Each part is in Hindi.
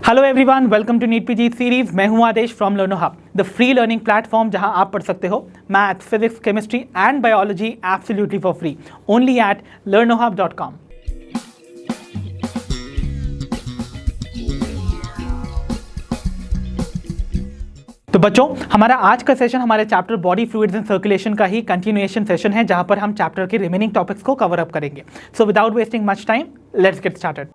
Hello everyone, welcome to NEET PG series. मैं हूं Adesh from Learnohub, the free learning platform जहां आप पढ़ सकते हो math, physics, chemistry and biology absolutely for free, only at learnohub.com। तो बच्चों, हमारा आज का सेशन हमारे chapter body fluids and circulation का ही कंटिन्यूएशन सेशन है, जहां पर हम चैप्टर के रिमेनिंग टॉपिक्स को कवर अप करेंगे। So without wasting much time, let's get started.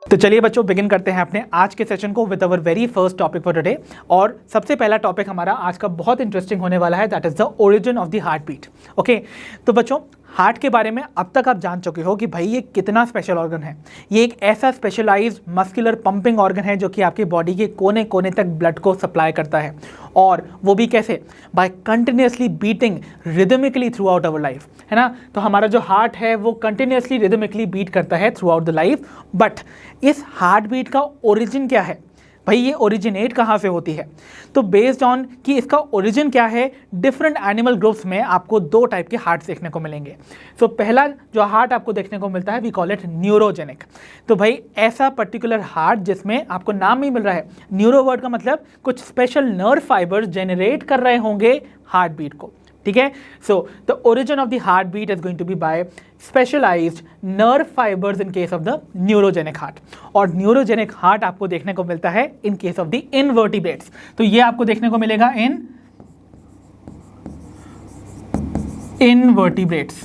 तो चलिए बच्चों, बिगिन करते हैं अपने आज के सेशन को with our very first topic for today. और सबसे पहला टॉपिक हमारा आज का बहुत इंटरेस्टिंग होने वाला है, that is the origin of the heart beat. Okay, तो बच्चों, हार्ट के बारे में अब तक आप जान चुके हो कि भाई ये कितना स्पेशल ऑर्गन है। ये एक ऐसा स्पेशलाइज्ड मस्कुलर पंपिंग ऑर्गन है जो कि आपकी बॉडी के कोने कोने तक ब्लड को सप्लाई करता है, और वो भी कैसे? By continuously beating rhythmically throughout our life, है ना। तो हमारा जो हार्ट है वो कंटिन्यूसली रिदमिकली बीट करता है through out the life. But इस हार्ट बीट का ओरिजिन क्या है भाई? ये ओरिजिनेट कहाँ से होती है? तो बेस्ड ऑन कि इसका ओरिजिन क्या है, डिफरेंट एनिमल ग्रुप्स में आपको दो टाइप के हार्ट देखने को मिलेंगे। सो पहला जो हार्ट आपको देखने को मिलता है, वी कॉल इट न्यूरोजेनिक। तो भाई ऐसा पर्टिकुलर हार्ट जिसमें आपको नाम ही मिल रहा है, न्यूरो वर्ड का मतलब कुछ स्पेशल नर्व फाइबर्स जेनरेट कर रहे होंगे हार्ट बीट को, ठीक है। So the origin of the heart beat is going to be by specialised nerve fibres in case of the neurogenic heart. और न्यूरोजेनिक हार्ट आपको देखने को मिलता है in case of the invertebrates. तो ये आपको देखने को मिलेगा इन इनवर्टिब्रेट्स।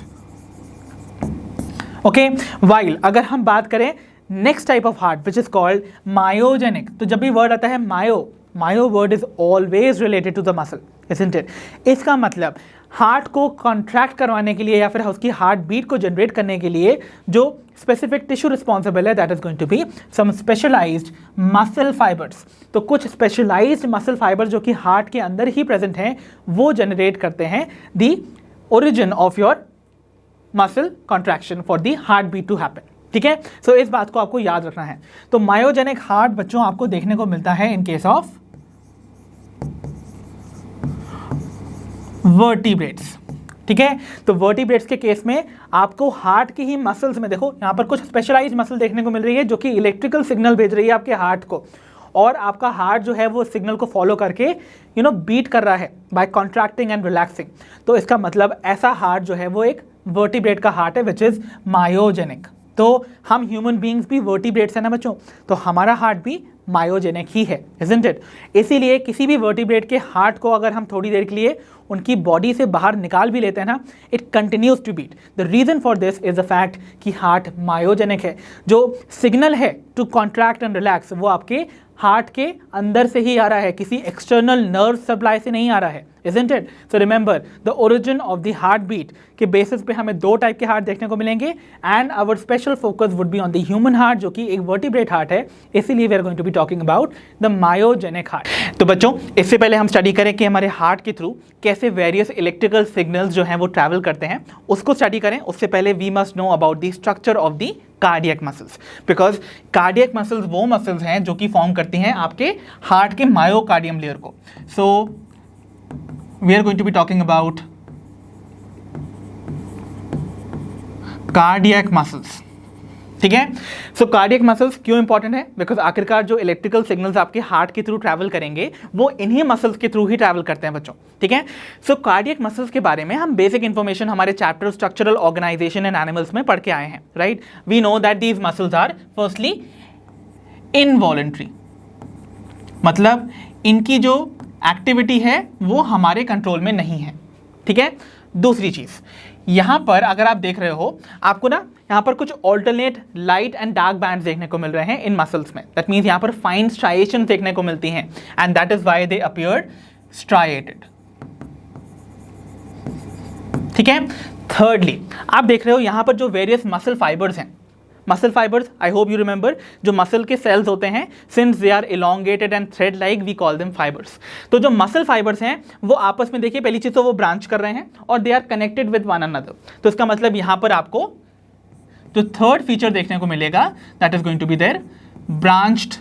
ओके, वाइल अगर हम बात करें next type of heart which is called myogenic, तो जब भी वर्ड आता है myo word is always related to the muscle, isn't it? इसका मतलब हार्ट को कॉन्ट्रैक्ट करवाने के लिए या फिर उसकी हार्ट बीट को जनरेट करने के लिए जो स्पेसिफिक टिश्यू रिस्पॉन्सिबल है, that is going to be some specialised muscle fibres. तो कुछ स्पेशलाइज्ड मसल फाइबर जो कि हार्ट के अंदर ही प्रेजेंट हैं, वो जनरेट करते हैं the origin of your muscle contraction for the heart beat to happen, ठीक है। सो इस बात को आपको याद रखना है। तो मायोजेनिक हार्ट बच्चों आपको देखने को मिलता है इन केस ऑफ वर्टिब्रेट्स, ठीक है। तो वर्टिब्रेट्स के केस में आपको हार्ट की ही मसल्स में, देखो यहां पर कुछ स्पेशलाइज्ड मसल देखने को मिल रही है जो कि इलेक्ट्रिकल सिग्नल भेज रही है आपके हार्ट को, और आपका हार्ट जो है वो सिग्नल को फॉलो करके बीट कर रहा है बाय कॉन्ट्रैक्टिंग एंड रिलैक्सिंग। तो इसका मतलब ऐसा हार्ट जो है वो एक वर्टिब्रेट का हार्ट है विच इज मायोजेनिक। तो हम ह्यूमन बींग्स भी वर्टिब्रेट्स है ना बच्चों, तो हमारा हार्ट भी मायोजेनिक ही है, isn't it? इसीलिए किसी भी वर्टिब्रेट के हार्ट को अगर हम थोड़ी देर के लिए उनकी बॉडी से बाहर निकाल भी लेते हैं ना, it continues to beat. The reason for this is the fact कि हार्ट मायोजेनिक है। जो सिग्नल है टू कॉन्ट्रैक्ट एंड रिलैक्स वो आपके हार्ट के अंदर से ही आ रहा है, किसी एक्सटर्नल नर्व सप्लाई से नहीं आ रहा है, isn't it? So remember the origin of the heartbeat के बेसिस पे हमें दो टाइप के हार्ट देखने को मिलेंगे, and our special focus would be on the human heart जो कि एक वर्टिब्रेट हार्ट है, इसीलिए we are going to be talking about the myogenic heart. तो बच्चों, इससे पहले हम स्टडी करें कि हमारे हार्ट के थ्रू कैसे वेरियस इलेक्ट्रिकल सिग्नल्स जो हैं वो ट्रैवल करते हैं, उसको स्टडी करें उससे पहले we must know about the structure of the cardiac muscles, because cardiac muscles वो मसल्स हैं जो कि फॉर्म करती हैं आपके हार्ट के मायोकार्डियम लेयर को। So we are going to be talking about cardiac muscles, ठीक है। सो कार्डियक मसल्स क्यों इंपॉर्टेंट है? बिकॉज आखिरकार जो इलेक्ट्रिकल सिग्नल्स आपके हार्ट के थ्रू ट्रैवल करेंगे वो इन्हीं मसल्स के थ्रू ही ट्रैवल करते हैं बच्चों, ठीक है। सो कार्डियक मसल्स के बारे में हम बेसिक इंफॉर्मेशन हमारे chapter structural organisation and animals में पढ़ के आए हैं, right. We know that these muscles are firstly involuntary, मतलब इनकी जो एक्टिविटी है वो हमारे कंट्रोल में नहीं है, ठीक है। दूसरी चीज, यहां पर अगर आप देख रहे हो, आपको ना यहां पर कुछ alternate light and dark bands देखने को मिल रहे हैं इन मसल्स में। दैट मींस यहां पर फाइन स्ट्राइएशन देखने को मिलती हैं, and that is why they appear striated, ठीक है। थर्डली, आप देख रहे हो यहां पर जो वेरियस मसल फाइबर्स हैं, muscle fibres, I hope you remember, जो मसल के सेल्स होते हैं, since they are elongated and thread like we call them fibres. तो जो मसल फाइबर्स हैं वो आपस में, देखिए पहली चीज तो वो ब्रांच कर रहे हैं और they are connected with one another. तो इसका मतलब यहां पर आपको जो थर्ड फीचर देखने को मिलेगा, that is going to be there branched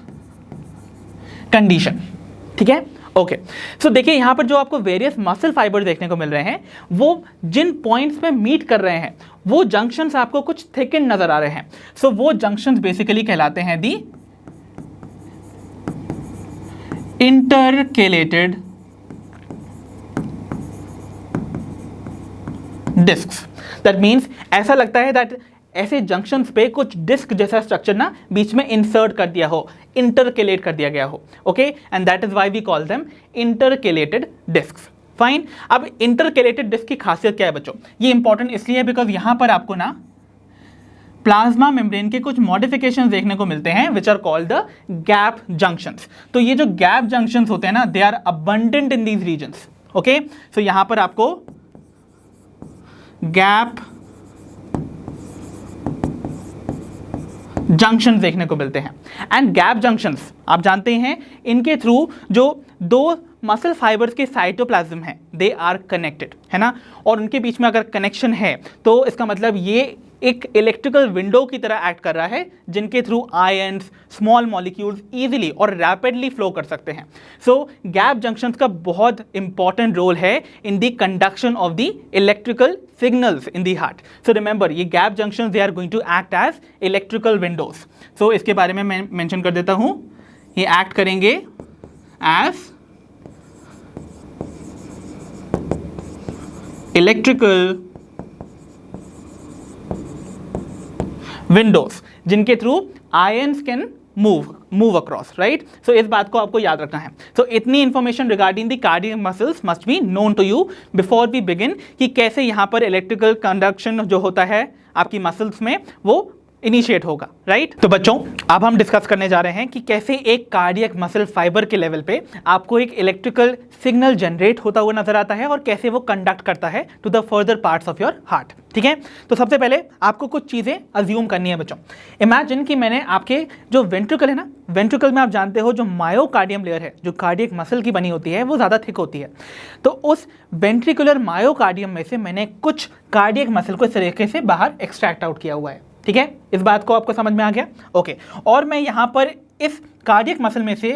condition, ठीक है। ओके, सो देखिए यहाँ पर जो आपको वेरियस मसल फाइबर देखने को मिल रहे हैं, वो जिन पॉइंट्स पे मीट कर रहे हैं वो जंक्शंस आपको कुछ थिकन नजर आ रहे हैं। सो वो जंक्शंस बेसिकली कहलाते हैं दी इंटरकेलेटेड डिस्क्स। दैट मीन्स ऐसा लगता है दैट ऐसे जंक्शंस पे कुछ डिस्क जैसा स्ट्रक्चर ना बीच में इंसर्ट कर दिया हो, इंटरकेलेट कर दिया गया हो। Okay, and that is why we call them intercalated discs. Fine. अब इंटरकेलेटेड डिस्क की खासियत क्या है बच्चों? ये इंपॉर्टेंट इसलिए है बिकॉज यहां पर आपको ना प्लाज्मा मेम्ब्रेन के कुछ मॉडिफिकेशंस देखने को मिलते हैं which are called the gap junctions. तो ये जो गैप जंक्शंस होते हैं ना, they are abundant in these regions. Okay, so यहां पर आपको गैप जंक्शन देखने को मिलते हैं। एंड गैप जंक्शंस आप जानते हैं इनके थ्रू जो दो मसल फाइबर्स के साइटोप्लाज्म है दे आर कनेक्टेड, है ना, और उनके बीच में अगर कनेक्शन है तो इसका मतलब ये एक इलेक्ट्रिकल विंडो की तरह एक्ट कर रहा है जिनके through ions, small molecules easily और रैपिडली फ्लो कर सकते हैं। सो गैप जंक्शंस का बहुत इंपॉर्टेंट रोल है in the conduction of the electrical signals in the heart. So remember ये gap junctions they are going to act as electrical windows. So इसके बारे में मैं मेंशन कर देता हूं, ये एक्ट करेंगे एज इलेक्ट्रिकल विंडोज जिनके through ions can move across, right. So इस बात को आपको याद रखना है। सो इतनी information regarding the cardiac muscles must be known to you before we begin कि कैसे यहां पर इलेक्ट्रिकल कंडक्शन जो होता है आपकी मसल्स में वो इनिशिएट होगा, राइट। तो बच्चों अब हम डिस्कस करने जा रहे हैं कि कैसे एक कार्डियक मसल फाइबर के लेवल पे आपको एक इलेक्ट्रिकल सिग्नल जनरेट होता हुआ नजर आता है और कैसे वो कंडक्ट करता है to the further parts of your heart. ठीक है, तो सबसे पहले आपको कुछ चीजें अज्यूम करनी है बच्चों। इमेजिन कि मैंने आपके जो वेंट्रिकल है ना, वेंट्रिकल में आप जानते हो जो मायोकार्डियम लेयर है जो कार्डियक मसल की बनी होती है वो ज्यादा थिक होती है। तो उस वेंट्रिकुलर मायोकार्डियम में से मैंने कुछ कार्डियक मसल को इस तरीके से बाहर एक्सट्रैक्ट आउट किया हुआ है। ठीक है, इस बात को आपको समझ में आ गया? ओके, और मैं यहां पर इस कार्डियक मसल में से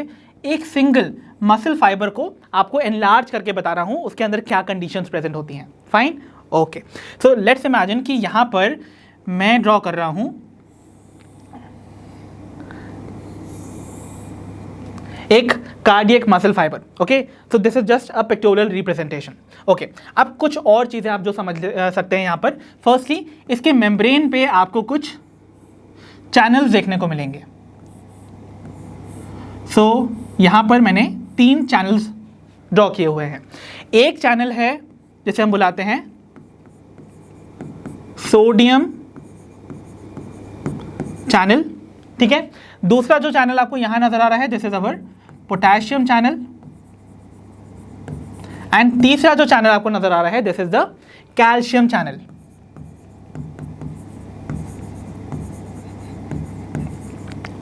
एक सिंगल मसल फाइबर को आपको एनलार्ज करके बता रहा हूं उसके अंदर क्या कंडीशंस प्रेजेंट होती हैं। Fine, okay. So let's imagine कि यहां पर मैं ड्रॉ कर रहा हूं एक cardiac muscle fibre. Okay, so this is just a pictorial representation. Okay, अब कुछ और चीजें आप जो समझ सकते हैं यहां पर। फर्स्टली इसके मेम्ब्रेन पे आपको कुछ चैनल्स देखने को मिलेंगे। सो यहां पर मैंने 3 चैनल्स ड्रॉ किए हुए हैं। एक चैनल है जिसे हम बुलाते हैं सोडियम चैनल। ठीक है, दूसरा जो चैनल आपको यहां नजर आ रहा है this is our potassium channel, and तीसरा जो चैनल आपको नजर आ रहा है this is the calcium channel.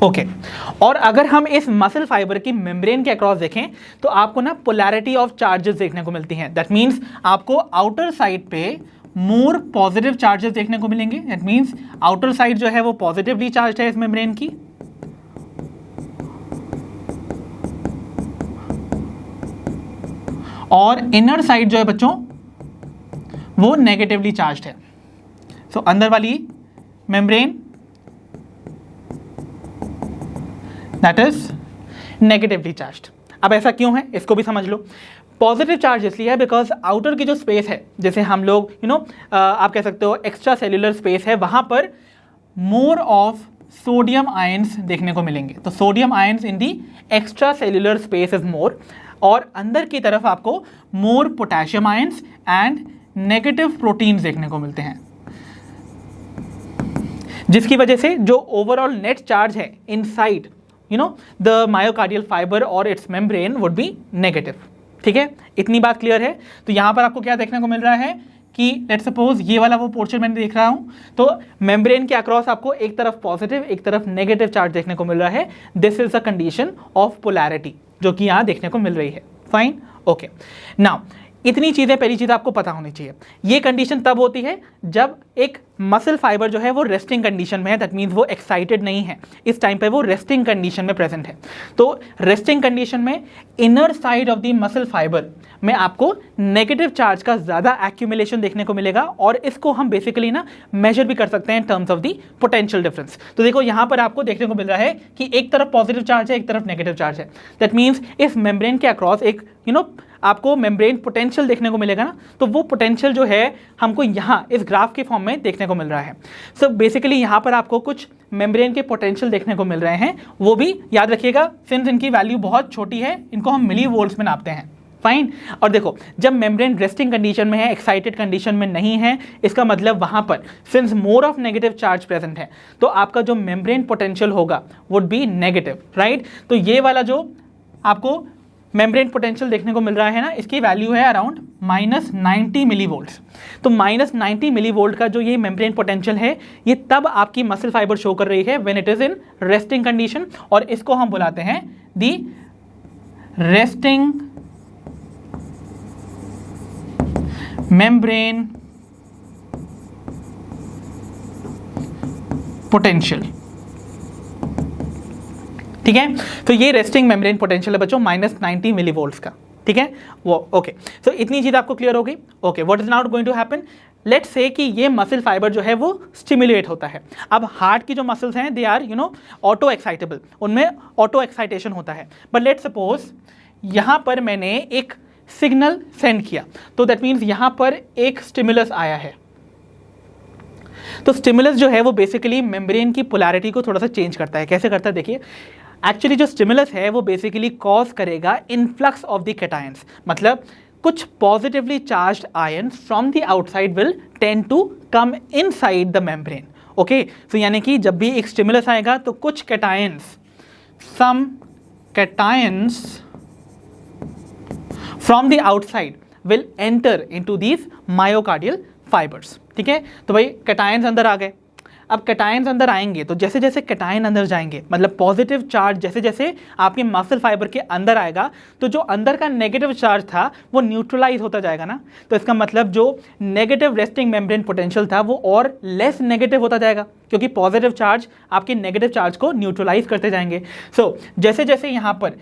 Okay, और अगर हम इस मसल फाइबर की मेम्ब्रेन के अक्रॉस देखें तो आपको ना पोलैरिटी ऑफ चार्जेस देखने को मिलती हैं। दैट मीन्स आपको आउटर साइड पे मोर पॉजिटिव चार्जेस देखने को मिलेंगे। दैट मीन्स आउटर साइड जो है वो पॉजिटिवली चार्ज है इस मेम्ब्रेन की, और इनर साइड जो है बच्चों वो नेगेटिवली चार्ज्ड है। सो अंदर वाली membrane that is negatively charged. अब ऐसा क्यों है इसको भी समझ लो। पॉजिटिव चार्ज इसलिए है बिकॉज आउटर की जो स्पेस है जैसे हम लोग आप कह सकते हो एक्स्ट्रा सेल्यूलर स्पेस है, वहां पर मोर ऑफ सोडियम आयंस देखने को मिलेंगे। तो sodium ions in the extracellular space is more, और अंदर की तरफ आपको more potassium ions and negative proteins देखने को मिलते हैं, जिसकी वजह से जो ओवरऑल नेट चार्ज है इनसाइड द मायोकार्डियल फाइबर और its membrane would be negative. ठीक है, इतनी बात क्लियर है। तो यहां पर आपको क्या देखने को मिल रहा है कि लेट्स सपोज ये वाला वो पोर्शन मैंने देख रहा हूं, तो मेम्ब्रेन के अक्रॉस आपको एक तरफ पॉजिटिव एक तरफ नेगेटिव चार्ज देखने को मिल रहा है। This is a condition of polarity जो कि यहां देखने को मिल रही है। Fine, okay. नाउ इतनी चीज़ें पहली चीज़ आपको पता होनी चाहिए। ये कंडीशन तब होती है जब एक मसल फाइबर जो है वो रेस्टिंग कंडीशन में है, दैट मीन्स वो एक्साइटेड नहीं है, इस टाइम पे वो रेस्टिंग कंडीशन में प्रेजेंट है। तो रेस्टिंग कंडीशन में inner side of the muscle fibre में आपको नेगेटिव चार्ज का ज़्यादा एक्यूमुलेशन देखने को मिलेगा, और इसको हम बेसिकली ना मेजर भी कर सकते हैं in terms of the potential difference. तो देखो यहाँ पर आपको देखने को मिल रहा है कि एक तरफ पॉजिटिव चार्ज है, एक तरफ नेगेटिव चार्ज है, दैट मीन्स इस मेम्ब्रेन के अक्रॉस एक आपको मेम्ब्रेन पोटेंशियल देखने को मिलेगा ना, तो वो पोटेंशियल जो है हमको यहाँ इस ग्राफ के फॉर्म में देखने को मिल रहा है। सो बेसिकली यहाँ पर आपको कुछ मेम्ब्रेन के पोटेंशियल देखने को मिल रहे हैं, वो भी याद रखिएगा सिंस इनकी वैल्यू बहुत छोटी है, इनको हम मिली वोल्ट्स में नापते हैं। फाइन। और देखो जब मेम्ब्रेन रेस्टिंग कंडीशन में है, एक्साइटेड कंडीशन में नहीं है, इसका मतलब वहाँ पर since more of negative charge present है, तो आपका जो मेम्ब्रेन पोटेंशियल होगा वुड बी नेगेटिव, राइट। तो ये वाला जो आपको मेम्ब्रेन पोटेंशियल देखने को मिल रहा है ना, इसकी वैल्यू है अराउंड -90 मिली वोल्ट्स। तो -90 मिली वोल्ट का जो ये मेम्ब्रेन पोटेंशियल है, ये तब आपकी मसल फाइबर शो कर रही है when it is in resting condition, और इसको हम बुलाते हैं दी रेस्टिंग मेम्ब्रेन पोटेंशियल। ठीक है, तो ये रेस्टिंग मेम्ब्रेन पोटेंशियल है बच्चों -90 मिली वोल्ट्स का। ठीक है वो ओके। सो इतनी चीज आपको क्लियर हो गई। Okay, what is now going to happen, let's say कि ये मसल फाइबर जो है वो स्टिमुलेट होता है। अब हार्ट की जो मसल्स हैं दे आर ऑटो एक्साइटेबल, उनमें ऑटो एक्साइटेशन होता है। बट लेट्स सपोज यहाँ पर मैंने एक सिग्नल सेंड किया, तो दैट मीन्स यहाँ पर एक स्टिमुलस आया है। तो स्टिमुलस जो है वो बेसिकली मेम्ब्रेन की पोलैरिटी को थोड़ा सा चेंज करता है। कैसे करता है देखिए, एक्चुअली जो स्टिमुलस है वो बेसिकली कॉज करेगा इनफ्लक्स ऑफ द कैटायंस, मतलब कुछ positively charged ions from the outside will tend to come inside the membrane. Okay, तो यानी कि जब भी एक स्टिमुलस आएगा तो कुछ cations, some cations from the outside will enter into these myocardial fibres. ठीक है, तो भाई कैटायंस अंदर आ गए। अब कैटायंस अंदर आएंगे तो जैसे जैसे कैटायन अंदर जाएंगे, मतलब पॉजिटिव चार्ज जैसे जैसे आपके मसल फाइबर के अंदर आएगा, तो जो अंदर का नेगेटिव चार्ज था वो न्यूट्रलाइज होता जाएगा ना। तो इसका मतलब जो नेगेटिव रेस्टिंग मेम्ब्रेन पोटेंशियल था वो और लेस नेगेटिव होता जाएगा, क्योंकि पॉजिटिव चार्ज आपके नेगेटिव चार्ज को न्यूट्रलाइज करते जाएंगे। सो जैसे जैसे यहाँ पर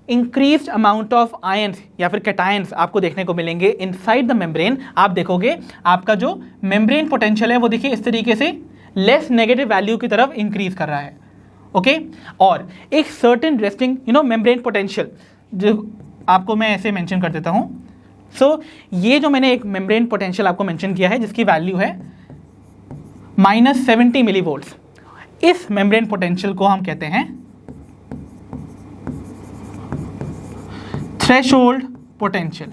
इंक्रीज्ड अमाउंट ऑफ आयंस या फिर कैटायंस आपको देखने को मिलेंगे इनसाइड द मेम्ब्रेन, आप देखोगे आपका जो मेम्ब्रेन पोटेंशियल है वो देखिए इस तरीके से लेस नेगेटिव वैल्यू की तरफ इंक्रीज कर रहा है। ओके, और एक सर्टेन रेस्टिंग मेम्ब्रेन पोटेंशियल जो आपको मैं ऐसे मेंशन कर देता हूं। सो ये जो मैंने एक मेम्ब्रेन पोटेंशियल आपको मेंशन किया है जिसकी वैल्यू है -70 मिली वोल्ट्स, इस मेम्ब्रेन पोटेंशियल को हम कहते हैं थ्रेशोल्ड पोटेंशियल।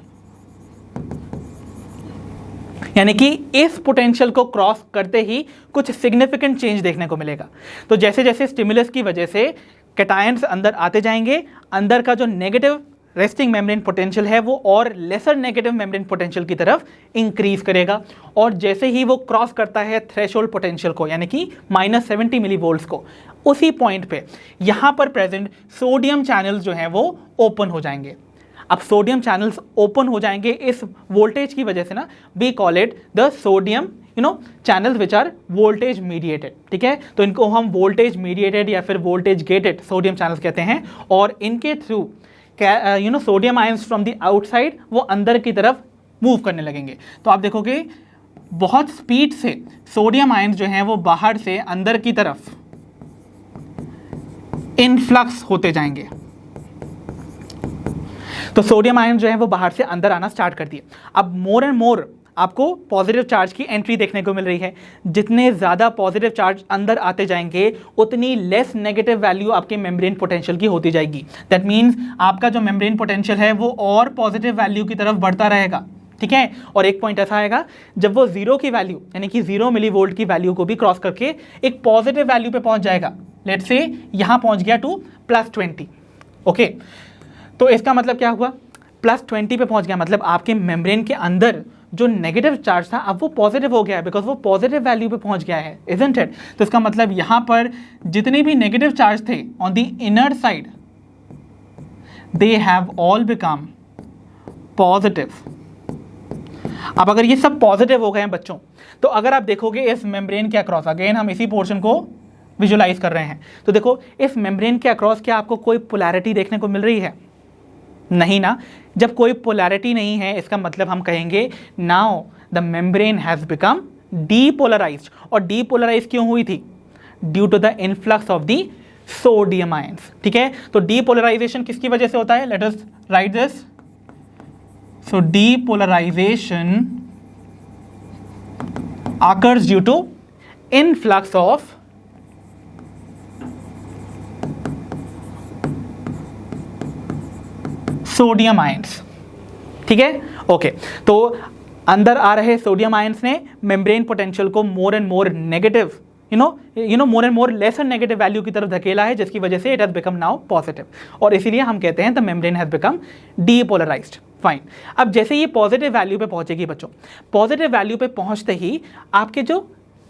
यानी कि इस पोटेंशियल को क्रॉस करते ही कुछ सिग्निफिकेंट चेंज देखने को मिलेगा। तो जैसे जैसे स्टिमुलस की वजह से कैटायंस अंदर आते जाएंगे, अंदर का जो नेगेटिव रेस्टिंग मेम्ब्रेन पोटेंशियल है वो और लेसर नेगेटिव मेम्ब्रेन पोटेंशियल की तरफ इंक्रीज करेगा, और जैसे ही वो क्रॉस करता है थ्रेशोल्ड पोटेंशियल को यानी कि -70 मिली वोल्ट्स को, उसी पॉइंट पे यहाँ पर प्रेजेंट सोडियम चैनल्स जो हैं वो ओपन हो जाएंगे। अब सोडियम चैनल्स ओपन हो जाएंगे इस वोल्टेज की वजह से ना, we call it the sodium channels which are voltage mediated. ठीक है, तो इनको हम वोल्टेज मीडिएटेड या फिर वोल्टेज गेटेड सोडियम चैनल्स कहते हैं, और इनके through sodium ions from the outside वो अंदर की तरफ मूव करने लगेंगे। तो आप देखोगे बहुत स्पीड से सोडियम आयंस जो हैं वो बाहर से अंदर की तरफ इनफ्लक्स होते जाएंगे। तो सोडियम आयन जो है वो बाहर से अंदर आना स्टार्ट कर दिए। अब मोर एंड मोर आपको पॉजिटिव चार्ज की एंट्री देखने को मिल रही है। जितने ज़्यादा पॉजिटिव चार्ज अंदर आते जाएंगे उतनी लेस नेगेटिव वैल्यू आपके मेम्ब्रेन पोटेंशियल की होती जाएगी। दैट मीन्स आपका जो मेम्ब्रेन पोटेंशियल है वो और पॉजिटिव वैल्यू की तरफ बढ़ता रहेगा। ठीक है, और एक पॉइंट ऐसा आएगा जब वो 0 की वैल्यू यानी कि 0 मिली वोल्ट की वैल्यू को भी क्रॉस करके एक पॉजिटिव वैल्यू पे पहुंच जाएगा। लेट्स से यहाँ पहुंच गया टू +20। ओके, तो इसका मतलब क्या हुआ, +20 पे पहुंच गया, मतलब आपके मेम्ब्रेन के अंदर जो नेगेटिव चार्ज था अब वो पॉजिटिव हो गया है, बिकॉज वो पॉजिटिव वैल्यू पे पहुंच गया है, इजंट इट। तो इसका मतलब यहाँ पर जितने भी नेगेटिव चार्ज थे on the inner side they have all become positive अब अगर ये सब पॉजिटिव हो गए हैं बच्चों, तो अगर आप देखोगे इस मेम्ब्रेन के अक्रॉस, अगेन हम इसी पोर्शन को विजुलाइज कर रहे हैं, तो देखो इस मेम्ब्रेन के अक्रॉस क्या आपको कोई पोलैरिटी देखने को मिल रही है? नहीं ना। जब कोई पोलैरिटी नहीं है, इसका मतलब हम कहेंगे now the membrane has become depolarised. और डीपोलराइज क्यों हुई थी? Due to the influx of the sodium ions. ठीक है, तो डीपोलराइजेशन किसकी वजह से होता है? Let us write this. So depolarisation occurs due to influx of sodium ions. ठीक है, ओके। तो अंदर आ रहे सोडियम आयंस ने मेम्ब्रेन पोटेंशियल को more and more negative, more and more less and negative value की तरफ धकेला है, जिसकी वजह से it has become now positive, और इसीलिए हम कहते हैं the membrane has become depolarised. Fine. अब जैसे ये पॉजिटिव वैल्यू पे पहुंचेगी बच्चों, पॉजिटिव वैल्यू पे पहुंचते ही आपके जो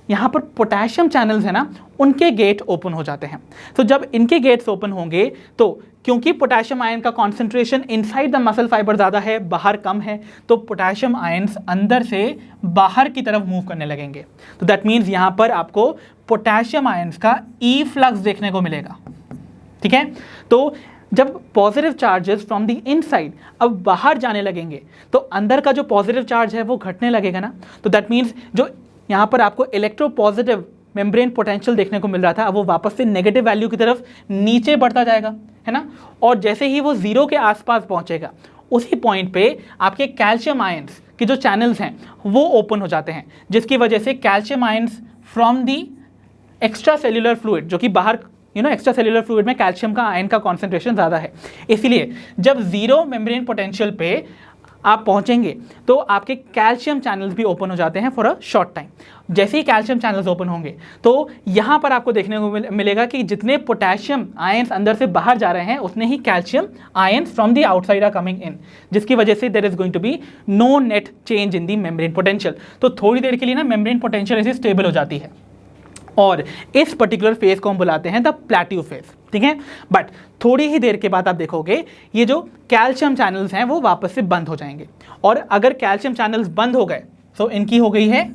यहाँ पर पोटेशियम चैनल्स है ना, उनके गेट ओपन हो जाते हैं। तो जब इनके गेट्स ओपन होंगे, तो क्योंकि पोटेशियम आयन का concentration inside the muscle fibre ज़्यादा है, बाहर कम है, तो पोटेशियम आयन्स अंदर से बाहर की तरफ मूव करने लगेंगे। तो दैट मीन्स यहाँ पर आपको पोटेशियम आयन्स का ई फ्लक्स देखने को मिलेगा। ठीक है, तो जब positive charges from the inside अब बाहर जाने लगेंगे, तो अंदर का जो पॉजिटिव चार्ज है वो घटने लगेगा ना। तो दैट मीन्स जो यहाँ पर आपको इलेक्ट्रोपॉजिटिव मेम्ब्रेन पोटेंशियल देखने को मिल रहा था, अब वो वापस से नेगेटिव वैल्यू की तरफ नीचे बढ़ता जाएगा, है ना। और जैसे ही वो जीरो के आसपास पहुँचेगा, उसी पॉइंट पे आपके कैल्शियम आयंस के जो चैनल्स हैं वो ओपन हो जाते हैं, जिसकी वजह से calcium ions from the extra cellular fluid, जो कि बाहर एक्स्ट्रा सेल्यूलर फ्लूइड में कैल्शियम का आयन का कॉन्सेंट्रेशन ज़्यादा है, इसीलिए जब जीरो मेम्ब्रेन पोटेंशियल पे आप पहुंचेंगे तो आपके कैल्शियम चैनल्स भी ओपन हो जाते हैं फॉर अ शॉर्ट टाइम। जैसे ही कैल्शियम चैनल्स ओपन होंगे, तो यहाँ पर आपको देखने को मिलेगा कि जितने पोटेशियम आयंस अंदर से बाहर जा रहे हैं, उतने ही calcium ions from the outside are coming in, जिसकी वजह से there is going to be no net change in the membrane potential. तो थोड़ी देर के लिए ना मेम्ब्रेन पोटेंशियल ऐसे स्टेबल हो जाती है, और इस पर्टिकुलर फेज को हम बुलाते हैं द प्लेट्यू फेज। ठीक है, बट थोड़ी ही देर के बाद आप देखोगे ये जो कैल्शियम चैनल्स हैं वो वापस से बंद हो जाएंगे, और अगर कैल्शियम चैनल्स बंद हो गए तो इनकी हो गई है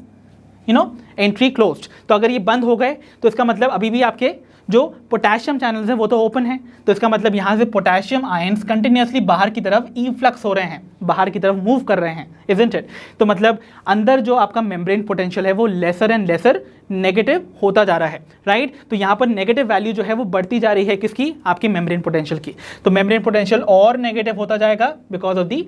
एंट्री क्लोज्ड। तो अगर ये बंद हो गए, तो इसका मतलब अभी भी आपके जो पोटेशियम चैनल्स हैं वो तो ओपन है, तो इसका मतलब यहाँ से पोटेशियम आयंस कंटिन्यूसली बाहर की तरफ ई फ्लक्स हो रहे हैं, बाहर की तरफ मूव कर रहे हैं, इजंट इट। तो मतलब अंदर जो आपका मेम्ब्रेन पोटेंशियल है वो लेसर एंड लेसर नेगेटिव होता जा रहा है, राइट। तो यहाँ पर नेगेटिव वैल्यू जो है वो बढ़ती जा रही है, किसकी? आपकी मेम्ब्रेन पोटेंशियल की। तो मेम्ब्रेन पोटेंशियल और नेगेटिव होता जाएगा because of the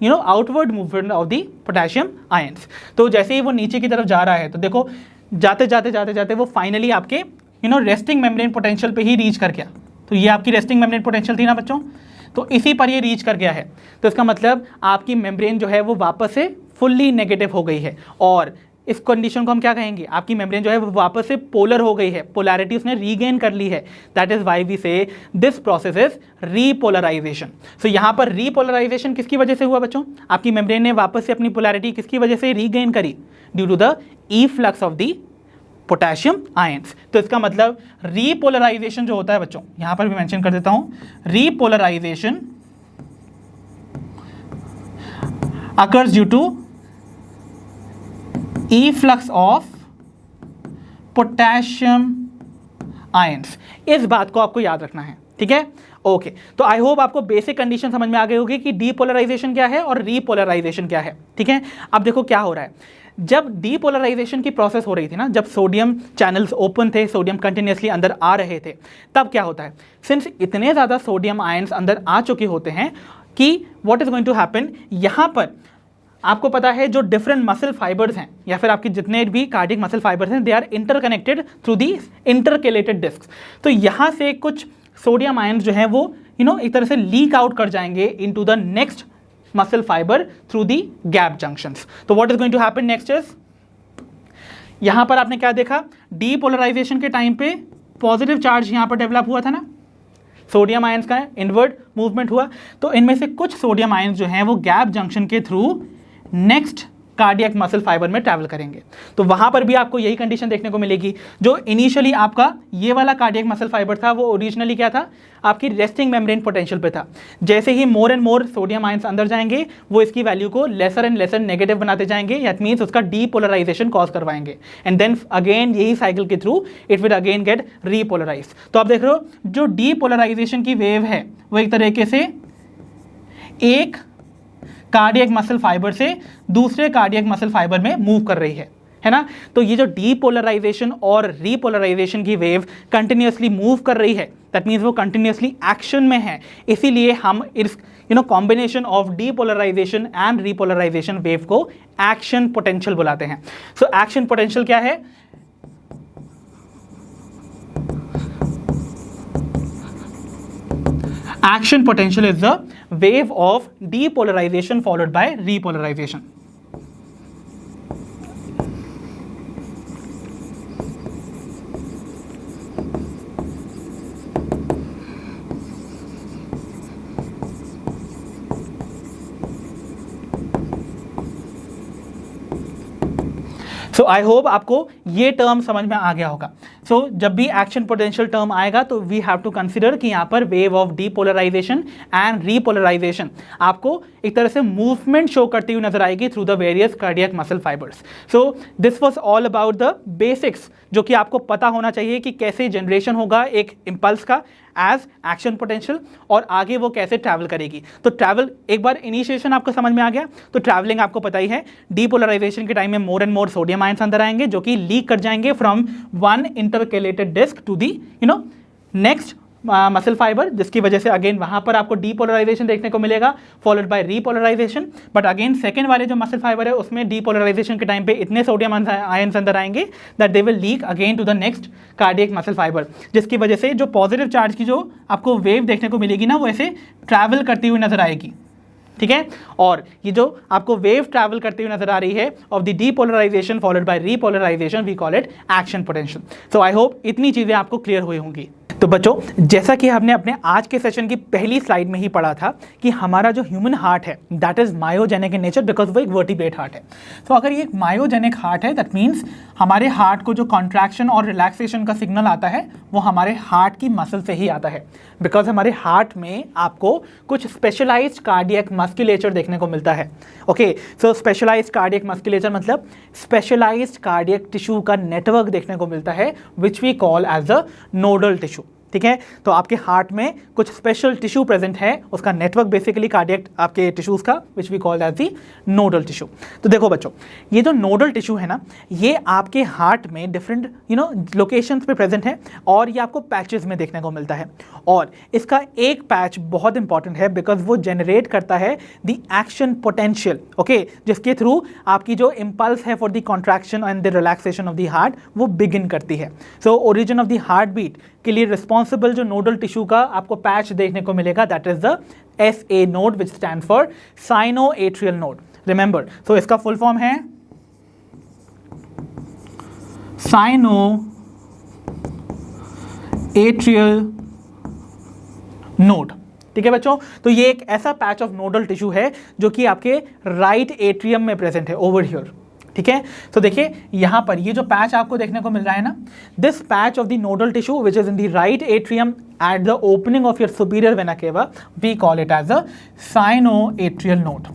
outward movement of the potassium ions. तो जैसे ही वो नीचे की तरफ जा रहा है, तो देखो जाते जाते जाते जाते वो फाइनली आपके रेस्टिंग मेम्ब्रेन पोटेंशियल पे ही रीच कर गया। तो ये आपकी रेस्टिंग मेम्ब्रेन पोटेंशियल थी ना बच्चों, तो इसी पर ये रीच कर गया है। तो इसका मतलब आपकी मेम्ब्रेन जो है वो वापस से फुल्ली नेगेटिव हो गई है, और इस कंडीशन को हम क्या कहेंगे? आपकी मेम्ब्रेन जो है वो वापस से पोलर हो गई है, पोलैरिटी उसने रीगेन कर ली है। दैट इज व्हाई वी से दिस प्रोसेस इज रीपोलराइजेशन। सो यहाँ पर रीपोलराइजेशन किसकी वजह से हुआ बच्चों? आपकी मेम्ब्रेन ने वापस से अपनी पोलैरिटी किसकी वजह से रीगेन करी? Due to the efflux of the potassium ions. तो इसका मतलब रीपोलराइजेशन जो होता है बच्चों, यहां पर भी मेंशन कर देता हूं, repolarisation occurs due to efflux of potassium ions. इस बात को आपको याद रखना है, ठीक है, ओके। तो आई होप आपको बेसिक कंडीशन समझ में आ गई होगी कि डीपोलराइजेशन क्या है और रीपोलराइजेशन क्या है, ठीक है। अब देखो क्या हो रहा है, जब डीपोलराइजेशन की प्रोसेस हो रही थी ना, जब सोडियम चैनल्स ओपन थे, सोडियम कंटिन्यूसली अंदर आ रहे थे, तब क्या होता है, सिंस इतने ज़्यादा सोडियम आयंस अंदर आ चुके होते हैं कि what is going to happen, यहाँ पर आपको पता है जो डिफरेंट मसल फाइबर्स हैं या फिर आपके जितने भी कार्डियक मसल फाइबर्स हैं, they are interconnected through the intercalated disc. तो यहाँ से कुछ सोडियम आयंस जो हैं वो एक तरह से लीक आउट कर जाएंगे into the next muscle fiber through the gap junctions. तो what is going to happen next is, यहां पर आपने क्या देखा, डीपोलराइजेशन के टाइम पे पॉजिटिव चार्ज यहां पर डेवलप हुआ था ना, सोडियम आयंस का इनवर्ड मूवमेंट हुआ। तो इनमें से कुछ सोडियम आयंस जो हैं वो गैप जंक्शन के through next cardiac muscle fibre में ट्रैवल करेंगे। तो वहां पर भी आपको यही कंडीशन देखने को मिलेगी। जो इनिशियली आपका ये वाला कार्डियक मसल फाइबर था वो ओरिजिनली क्या था, आपकी रेस्टिंग मेम्ब्रेन पोटेंशियल पे था। जैसे ही more and more sodium ions अंदर जाएंगे वो इसकी वैल्यू को लेसर एंड लेसर नेगेटिव बनाते जाएंगे, दैट मींस उसका डीपोलराइजेशन कॉज करवाएंगे, एंड देन अगेन यही साइकिल के through it will again get repolarise. तो आप देख रहे हो जो डीपोलराइजेशन की वेव है वो एक तरीके से एक कार्डियक मसल फाइबर से दूसरे कार्डियक मसल फाइबर में मूव कर रही है ना। तो ये जो डीपोलराइजेशन और रीपोलराइजेशन की वेव कंटिन्यूअसली मूव कर रही है, दैट मीन्स वो कंटिन्यूअसली एक्शन में है। इसीलिए हम इस combination of depolarisation and repolarisation wave को एक्शन पोटेंशियल बुलाते हैं। सो एक्शन पोटेंशियल क्या है, action potential is the wave of depolarization followed by repolarization. So I hope आपको ये टर्म समझ में आ गया होगा। सो जब भी एक्शन पोटेंशियल टर्म आएगा तो वी हैव टू कंसिडर कि यहाँ पर wave of depolarisation and repolarisation आपको एक तरह से मूवमेंट शो करती हुई नजर आएगी through the various cardiac muscle fibres. So this was all about the basics जो कि आपको पता होना चाहिए कि कैसे जनरेशन होगा एक इम्पल्स का एज एक्शन पोटेंशियल और आगे वो कैसे ट्रैवल करेगी। तो ट्रैवल एक बार इनिशिएशन आपको समझ में आ गया तो ट्रैवलिंग आपको पता ही है। डीपोलराइजेशन के टाइम में more and more sodium ions अंदर आएंगे जो कि लीक कर जाएंगे from one intercalated disc to the next muscle fibre, जिसकी वजह से अगेन वहां पर आपको डीपोलराइजेशन देखने को मिलेगा followed by repolarisation. But again second वाले जो मसल फाइबर है उसमें डीपोलराइजेशन के टाइम पे इतने सोडियम आयंस अंदर आएंगे that they will leak again to the next cardiac muscle fibre, जिसकी वजह से जो पॉजिटिव चार्ज की जो आपको वेव देखने को मिलेगी ना वो ऐसे ट्रैवल करती हुई नजर आएगी। ठीक है, और ये जो आपको वेव ट्रैवल करती हुई नजर आ रही है of the depolarisation followed by repolarisation we call it action potential. So I hope इतनी चीजें आपको क्लियर हुई होंगी। तो बच्चों जैसा कि हमने अपने आज के सेशन की पहली स्लाइड में ही पढ़ा था कि हमारा जो ह्यूमन हार्ट है that is myogenic in nature because वो एक वर्टिब्रेट हार्ट है। तो अगर ये एक मायोजेनिक हार्ट है दैट मीन्स हमारे हार्ट को जो कॉन्ट्रैक्शन और रिलैक्सेशन का सिग्नल आता है वो हमारे हार्ट की मसल से ही आता है, बिकॉज हमारे हार्ट में आपको कुछ स्पेशलाइज्ड कार्डियक मस्कुलेचर देखने को मिलता है। Okay, so specialised cardiac musculature मतलब स्पेशलाइज्ड कार्डियक टिश्यू का नेटवर्क देखने को मिलता है which we call as a nodal tissue. ठीक है, तो आपके हार्ट में कुछ स्पेशल टिश्यू प्रेजेंट है, उसका नेटवर्क बेसिकली कार्डियक आपके टिश्यूज का which we call as the nodal tissue. तो देखो बच्चों ये जो नोडल टिश्यू है ना ये आपके हार्ट में डिफरेंट लोकेशंस पे प्रेजेंट है और ये आपको पैचेस में देखने को मिलता है। और इसका एक पैच बहुत इंपॉर्टेंट है बिकॉज वो जनरेट करता है द एक्शन पोटेंशियल, ओके, जिसके थ्रू आपकी जो इम्पल्स है for the contraction and the relaxation of the heart वो बिगिन करती है। So origin of the heart beat के लिए रिस्पॉन्सिबल जो नोडल टिश्यू का आपको पैच देखने को मिलेगा that is the SA node which stand for sinoatrial node. Remember, so इसका फुल फॉर्म है साइनोएट्रियल नोड। ठीक है बच्चों, तो ये एक ऐसा पैच ऑफ नोडल टिश्यू है जो कि आपके राइट एट्रियम में प्रेजेंट है ओवर हियर। ठीक है, तो देखिए यहां पर ये जो पैच आपको देखने को मिल रहा है ना this patch of the nodal tissue which is in the right atrium at the opening of your superior vena cava we call it as a sinoatrial node.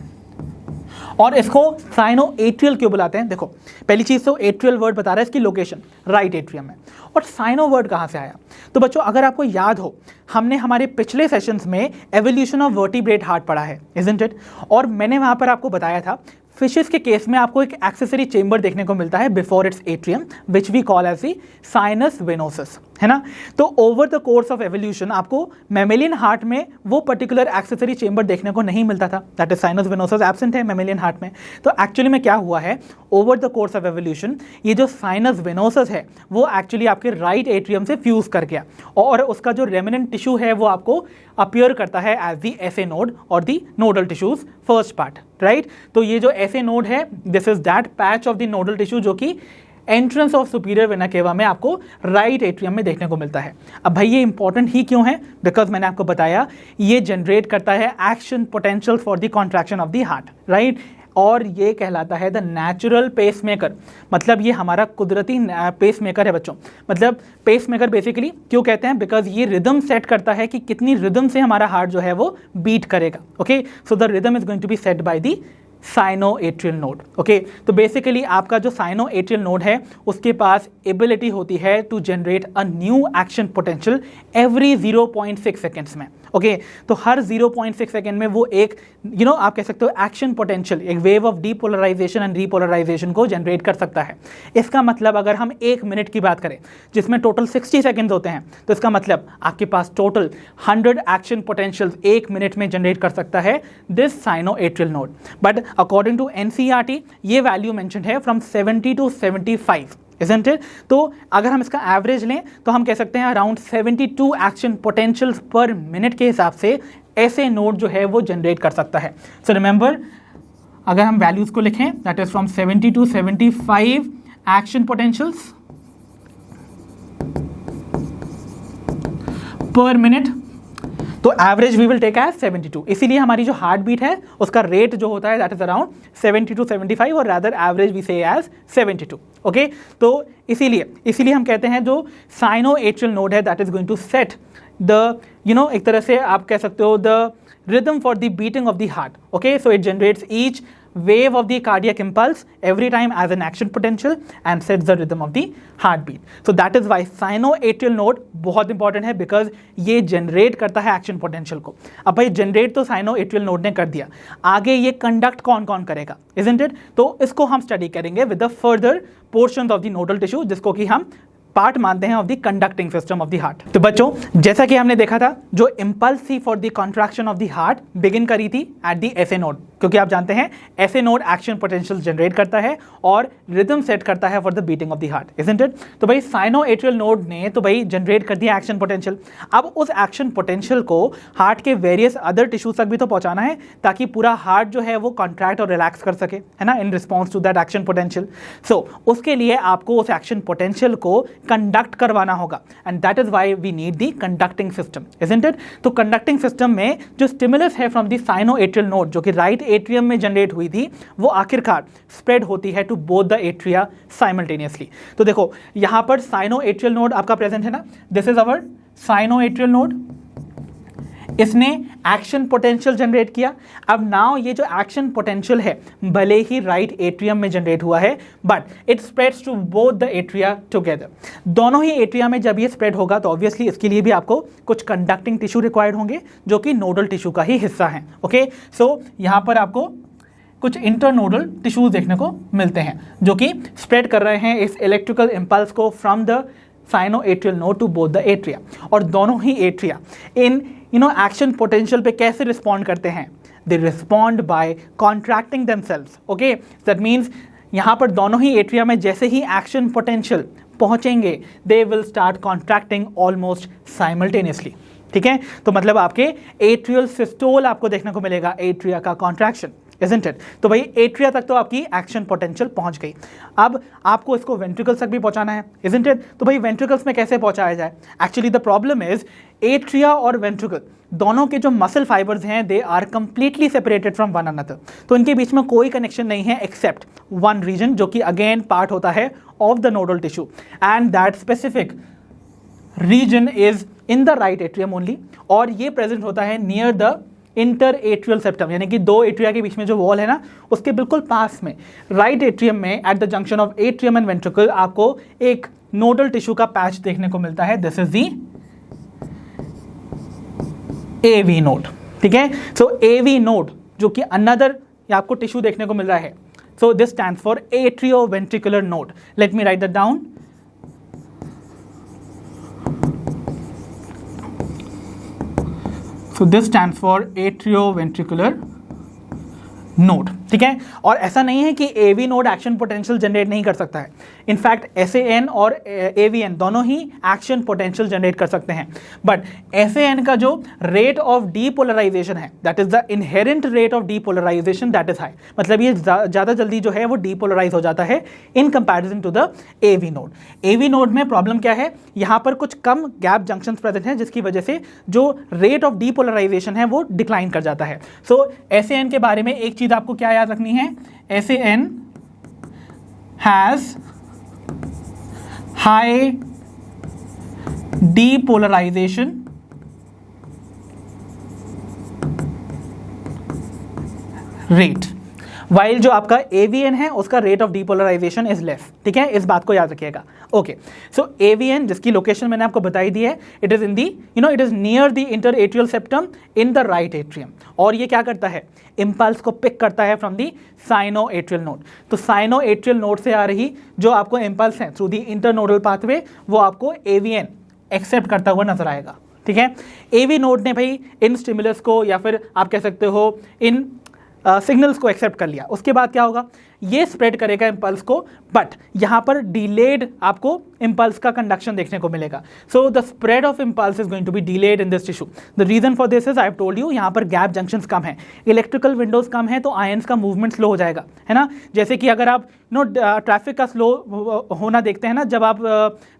और इसको साइनोएट्रियल क्यों बुलाते हैं? देखो पहली चीज तो एट्रियल वर्ड बता रहा है इसकी लोकेशन राइट एट्रियम है, और साइनो वर्ड कहां से आया? तो बच्चों अगर आपको याद हो हमने हमारे पिछले सेशंस में एवोल्यूशन ऑफ वर्टिब्रेट हार्ट पढ़ा है, इजंट इट? और मैंने वहां पर आपको बताया था फिशेस के केस में आपको एक एक्सेसरी चेंबर देखने को मिलता है before its atrium which we call as the sinus venosus, है ना। तो over the course of evolution आपको मैमेलियन हार्ट में वो पर्टिकुलर एक्सेसरी चेंबर देखने को नहीं मिलता था, that is sinus venosus absent है मैमेलियन हार्ट में। तो एक्चुअली में क्या हुआ है over the course of evolution ये जो साइनस वेनोसस है वो एक्चुअली आपके राइट एट्रियम से फ्यूज कर गया और उसका जो रेमिनेंट टिश्यू है वो आपको अपीयर करता है एज दी SA नोड और the nodal tissues first part, right. तो ये जो SA नोड है this is that patch of the nodal tissue जो कि एंट्रेंस ऑफ सुपीरियर वेना केवा में आपको राइट एट्रियम में देखने को मिलता है। अब भाई ये इंपॉर्टेंट ही क्यों है? बिकॉज मैंने आपको बताया ये जनरेट करता है action potential for the contraction of the heart, right. और ये कहलाता है द नेचुरल पेसमेकर। मतलब ये हमारा कुदरती पेसमेकर है बच्चों। मतलब पेसमेकर बेसिकली क्यों कहते हैं, बिकॉज ये रिदम सेट करता है कि कितनी रिदम से हमारा हार्ट जो है वो बीट करेगा। Okay, so the rhythm is going to be set by the sinoatrial node. Okay, तो बेसिकली आपका जो साइनोएट्रियल नोड है उसके पास एबिलिटी होती है to generate a new action potential every 0.6 seconds में। ओके, तो हर 0.6 सेकेंड में वो एक आप कह सकते हो एक्शन पोटेंशियल, एक wave of depolarisation and repolarisation को जनरेट कर सकता है। इसका मतलब अगर हम 1 मिनट की बात करें जिसमें टोटल 60 सेकेंड्स होते हैं, तो इसका मतलब आपके पास टोटल 100 एक्शन पोटेंशियल्स 1 मिनट में जनरेट कर सकता है this sinoatrial node. But according to NCERT ये वैल्यू मेंशन्ड है फ्रॉम 70 to 75, isn't it? तो अगर हम इसका एवरेज लें तो हम कह सकते हैं around 72 action potentials per minute के हिसाब से ऐसे नोड जो है वो जनरेट कर सकता है। सो रिमेंबर, अगर हम वैल्यूज को लिखें that is from 70 to 75 action potentials per minute, तो average we will take as 72। इसीलिए हमारी जो हार्ट बीट है उसका रेट जो होता है दैट इज अराउंड 70 to 75 और rather average we say as 72। Okay, तो इसीलिए हम कहते हैं जो साइनोएट्रियल नोड है that is going to set the एक तरह से आप कह सकते हो the rhythm for the beating of the heart. Okay, so it generates each wave of the cardiac impulse every time as an action potential and sets the rhythm of the heartbeat. So that is why sinoatrial node बहुत इंपॉर्टेंट है, बिकॉज ये जनरेट करता है एक्शन पोटेंशियल को। अब भाई जनरेट तो साइनोएट्रियल नोड ने कर दिया, आगे ये कंडक्ट कौन कौन करेगा, isn't it? तो इसको हम स्टडी करेंगे with the further portions of the nodal tissue, जिसको कि हम पार्ट मानते हैं of the conducting system of the heart. तो बच्चों जैसा कि हमने देखा था, जो इंपल्स थी for the contraction of the heart begin करी थी एट द एसए नोड, क्योंकि आप जानते हैं SA node action potential generate करता है और रिदम सेट करता है for the beating of the heart, isn't it? तो भाई साइनोएट्रियल नोड ने तो भाई जनरेट कर दिया एक्शन पोटेंशियल। अब उस एक्शन पोटेंशियल को हार्ट के वेरियस अदर टिश्यूज तक भी तो पहुंचाना है ताकि पूरा हार्ट जो है वो कॉन्ट्रैक्ट और रिलैक्स कर सके, है ना, in response to that action potential. So उसके लिए आपको उस एक्शन पोटेंशियल को कंडक्ट करवाना होगा and that is why we need the conducting system, isn't it? तो कंडक्टिंग सिस्टम में जो स्टिमुलस है फ्रॉम द साइनोएट्रियल नोड जो कि राइट एट्रियम में जनरेट हुई थी, वो आखिरकार स्प्रेड होती है to both the atria simultaneously. तो देखो यहां पर साइनोएट्रियल नोड आपका प्रेजेंट है ना, this is our sinoatrial node, इसने एक्शन पोटेंशियल जनरेट किया। अब नाउ ये जो एक्शन पोटेंशियल है भले ही राइट एट्रियम में जनरेट हुआ है, but it spreads to both the atria together. दोनों ही एट्रिया में जब ये स्प्रेड होगा तो ऑब्वियसली इसके लिए भी आपको कुछ कंडक्टिंग टिश्यू रिक्वायर्ड होंगे जो कि नोडल टिश्यू का ही हिस्सा है। ओके, सो यहां पर आपको कुछ इंटरनोडल टिश्यूज देखने को मिलते हैं जो कि स्प्रेड कर रहे हैं इस इलेक्ट्रिकल इंपल्स को from the sinoatrial node to both the atria. और दोनों ही एट्रिया इन एक्शन पोटेंशियल पे कैसे रिस्पॉन्ड करते हैं? They respond by contracting themselves. Okay, that means यहाँ पर दोनों ही एट्रिया में जैसे ही एक्शन पोटेंशियल पहुंचेंगे they will start contracting almost simultaneously. ठीक है, तो मतलब आपके एट्रियल सिस्टोल आपको देखने को मिलेगा, एट्रिया का कॉन्ट्रैक्शन, isn't it? तो भाई एट्रिया तक तो आपकी एक्शन पोटेंशियल पहुंच गई, अब आपको इसको वेंट्रिकल्स तक भी पहुंचाना है, isn't it? तो भाई वेंट्रिकल्स में कैसे पहुंचाया जाए? Actually the problem is atria और वेंट्रिकल दोनों के जो मसल फाइबर्स हैं they are completely separated from one another. तो इनके बीच में कोई कनेक्शन नहीं है एक्सेप्ट वन रीजन जो कि अगेन पार्ट होता है of the nodal tissue, and that specific region is in the right atrium only, और ये प्रेजेंट होता है near the inter atrial septum, यानी कि दो एट्रिया के बीच में जो वॉल है ना उसके बिल्कुल पास में राइट एट्रियम में at the junction of atrium and ventricle आपको एक नोडल टिश्यू का पैच देखने को मिलता है। This is the AV node. ठीक है, सो एवी नोड जो कि अनदर आपको टिश्यू देखने को मिल रहा है, so this stands for atrio ventricular node. Let me write that down. So this stands for atrioventricular node. ठीक है, और ऐसा नहीं है कि AV node action potential generate नहीं कर सकता है, इनफैक्ट एसएएन और एवीएन दोनों ही एक्शन पोटेंशियल जनरेट कर सकते हैं, बट एसएएन का जो रेट ऑफ डीपोलराइजेशन है that is the inherent rate of depolarisation that is high, मतलब ये ज़्यादा जल्दी जो है वो डीपोलराइज हो जाता है in comparison to the AV node. AV node में प्रॉब्लम क्या है, यहाँ पर कुछ कम गैप जंक्शंस प्रेजेंट हैं जिसकी वजह से जो रेट ऑफ डीपोलराइजेशन है वो डिक्लाइन कर जाता है। सो एसएएन के बारे में एक चीज़ आपको क्या याद याद रखनी है, SAN has high depolarisation rate, while जो आपका AVN है उसका rate of depolarisation is less. ठीक है, इस बात को याद रखिएगा। ओके, सो AVN जिसकी लोकेशन मैंने आपको बताई दी है, it is in the it is near the inter atrial septum in the right atrium, और ये क्या करता है, इंपल्स को पिक करता है from the cyano atrial node. तो साइनो एट्रियल नोड से आ रही जो आपको इंपल्स है थ्रू दी इंटरनोडल पाथवे, वो आपको AVN एक्सेप्ट करता हुआ नजर आएगा। ठीक है, AV नोड ने भाई इन स्टिमुलस को या फिर आप कह सकते हो इन सिग्नल्स को एक्सेप्ट कर लिया। उसके बाद क्या होगा, ये स्प्रेड करेगा इंपल्स को, बट यहाँ पर डिलेड आपको इंपल्स का कंडक्शन देखने को मिलेगा। So the spread of impulse is going to be delayed in this tissue. The reason for this is I have told you, यहाँ पर गैप जंक्शंस कम है, इलेक्ट्रिकल विंडोज कम है, तो आयंस का मूवमेंट स्लो हो जाएगा, है ना। जैसे कि अगर आप ट्रैफिक का स्लो होना देखते हैं ना, जब आप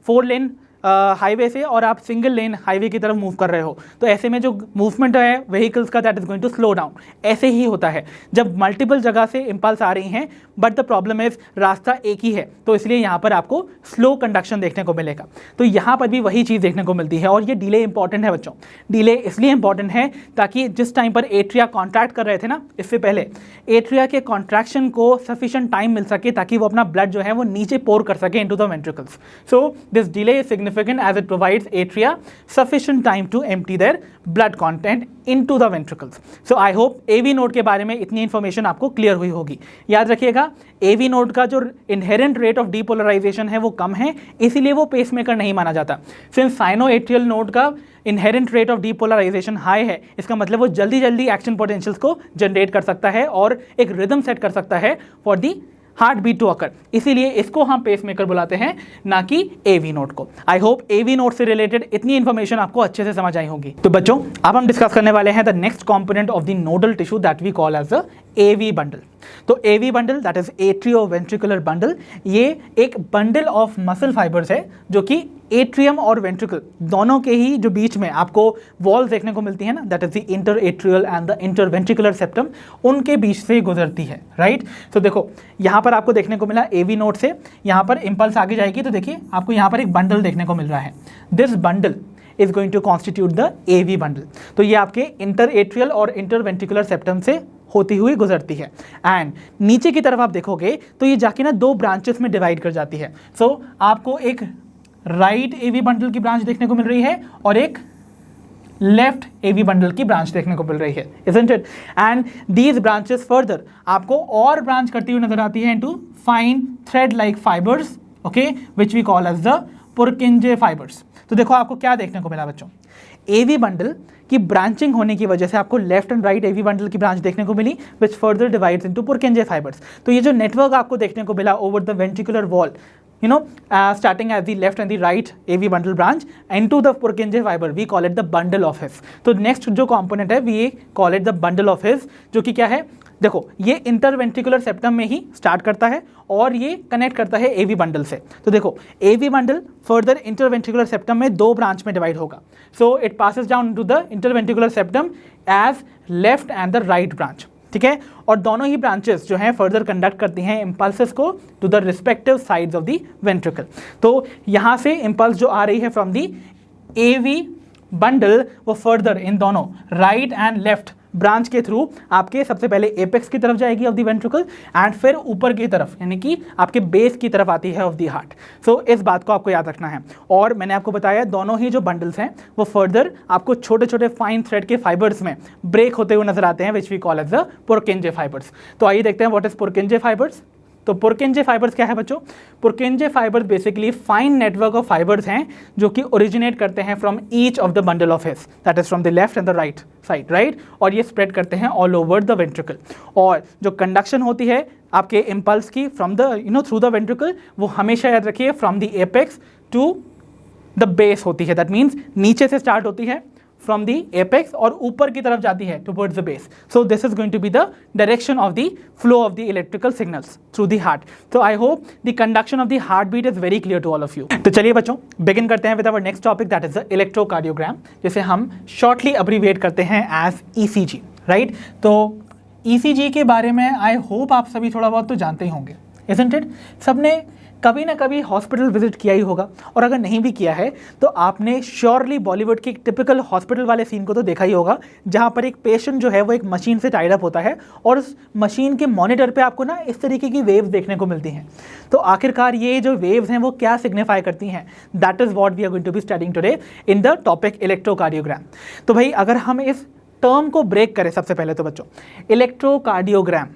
4 लेन हाईवे से और आप सिंगल लेन हाईवे की तरफ मूव कर रहे हो, तो ऐसे में जो मूवमेंट है व्हीकल्स का, that is going to slow down. ऐसे ही होता है जब मल्टीपल जगह से इंपल्स आ रही हैं, बट द प्रॉब्लम इज रास्ता एक ही है, तो इसलिए यहाँ पर आपको स्लो कंडक्शन देखने को मिलेगा। तो यहाँ पर भी वही चीज़ देखने को मिलती है, और ये डिले इंपॉर्टेंट है बच्चों। डिले इसलिए इंपॉर्टेंट है ताकि जिस टाइम पर एट्रिया कॉन्ट्रैक्ट कर रहे थे ना, इससे पहले एट्रिया के कॉन्ट्रैक्शन को सफिशिएंट टाइम मिल सके ताकि वो अपना ब्लड जो है वो नीचे पोर कर सके into the ventricles. So this delay is significant as it provides atria sufficient time to empty their blood content into the ventricles. So I hope AV node के बारे में इतनी इंफॉर्मेशन आपको क्लियर हुई होगी। याद रखिएगा, AV नोड का जो इनहेरेंट रेट ऑफ डीपोलराइजेशन है वो कम है, इसीलिए वो पेसमेकर नहीं माना जाता। सिंस साइनो एट्रियल नोड का inherent rate of depolarisation high है, इसका मतलब वो जल्दी जल्दी एक्शन पोटेंशियल्स को जनरेट कर सकता है और एक रिदम सेट कर सकता है for the heart beat to occur, इसीलिए इसको हम पेसमेकर बुलाते हैं, ना कि AV नोड को। आई होप AV नोड से रिलेटेड इतनी इंफॉर्मेशन आपको अच्छे से समझ आई होगी। तो बच्चों, अब हम डिस्कस करने वाले हैं the next component of the nodal tissue that we call as the AV bundle. तो AV bundle that is atrioventricular bundle, ये एक बंडल ऑफ मसल फाइबर्स है जो कि एट्रियम और वेंट्रिकल दोनों के ही जो बीच में आपको वॉल्स देखने को मिलती है ना, that is the inter atrial and the interventricular septum, उनके बीच से गुजरती है, राइट। तो देखो यहाँ पर आपको देखने को मिला AV नोड से यहाँ पर इंपल्स आगे जाएगी, तो देखिए आपको यहाँ पर एक बंडल देखने को मिल रहा है। This bundle is going to constitute the AV bundle. तो ये आपके इंटर एट्रियल और इंटरवेंट्रिकुलर सेप्टम से होती हुई गुजरती है, एंड नीचे की तरफ आप देखोगे तो ये जाके ना 2 ब्रांचेस में डिवाइड कर जाती है। सो आपको एक राइट AV बंडल की ब्रांच देखने को मिल रही है और एक लेफ्ट AV बंडल की ब्रांच देखने को मिल रही है, isn't it? And these branches further आपको और ब्रांच करती हुई नजर आती है into fine thread like fibers, okay, which we call as the Purkinje fibers। तो देखो आपको क्या देखने को मिला बच्चों, AV बंडल की ब्रांचिंग होने की वजह से आपको left and right AV bundle की ब्रांच देखने को मिली, which further divides into Purkinje fibres. तो ये जो नेटवर्क आपको देखने को मिला over the ventricular wall, starting at the left and the right AV bundle branch into the Purkinje fiber, we call it the bundle of His। तो next जो component है we call it the bundle of His, जो कि क्या है, देखो ये इंटरवेंट्रिकुलर सेप्टम में ही स्टार्ट करता है और ये कनेक्ट करता है AV बंडल से। तो देखो AV bundle further interventricular septum में 2 ब्रांच में डिवाइड होगा। So it passes down to the interventricular septum as left and the right branch, ठीक है। और दोनों ही ब्रांचेस जो हैं फर्दर कंडक्ट करती हैं इंपल्सेस को to the respective sides of the ventricle. तो यहाँ से इंपल्स जो आ रही है फ्रॉम द AV बंडल, वो फर्दर इन दोनों राइट एंड लेफ्ट ब्रांच के थ्रू आपके सबसे पहले एपेक्स की तरफ जाएगी ऑफ द वेंट्रिकल एंड फिर ऊपर की तरफ यानी कि आपके बेस की तरफ आती है ऑफ द हार्ट। सो इस बात को आपको याद रखना है। और मैंने आपको बताया दोनों ही जो बंडल्स हैं वो फर्दर आपको छोटे छोटे फाइन थ्रेड के फाइबर्स में ब्रेक होते हुए नजर आते हैं, which we call as the Purkinje fibres. तो आइए देखते हैं व्हाट इज Purkinje फाइबर्स। तो Purkinje फाइबर्स क्या है बच्चों, Purkinje fibres basically fine network of fibres हैं जो कि ओरिजिनेट करते हैं from each of the bundle of His, that is from the left and the right side, right. और ये स्प्रेड करते हैं ऑल ओवर द वेंट्रिकल। और जो कंडक्शन होती है आपके इम्पल्स की from the through the ventricle, वो हमेशा याद रखिए from the apex to the base होती है। दैट मीन्स नीचे से स्टार्ट होती है from the apex और ऊपर की तरफ जाती है towards the base. So this is going to be the direction of the flow of the electrical signals through the heart. So I hope the conduction of the heartbeat is very clear to all of you. तो चलिए बच्चों begin करते हैं with our next topic, that is the electrocardiogram, जिसे हम shortly abbreviate करते हैं as ECG, right? तो ईसीजी के बारे में आई होप आप सभी थोड़ा बहुत तो जानते ही होंगे, इजंट इट? सबने कभी ना कभी हॉस्पिटल विजिट किया ही होगा, और अगर नहीं भी किया है तो आपने श्योरली बॉलीवुड के टिपिकल हॉस्पिटल वाले सीन को तो देखा ही होगा, जहां पर एक पेशेंट जो है वो एक मशीन से टाइड अप होता है और उस मशीन के मॉनिटर पे आपको ना इस तरीके की वेव्स देखने को मिलती हैं। तो आखिरकार ये जो वेव्स हैं वो क्या सिग्निफाई करती हैं, that is what we are going to be studying today in the topic electrocardiogram. तो भाई अगर हम इस टर्म को ब्रेक करें सबसे पहले तो बच्चों, इलेक्ट्रोकार्डियोग्राम,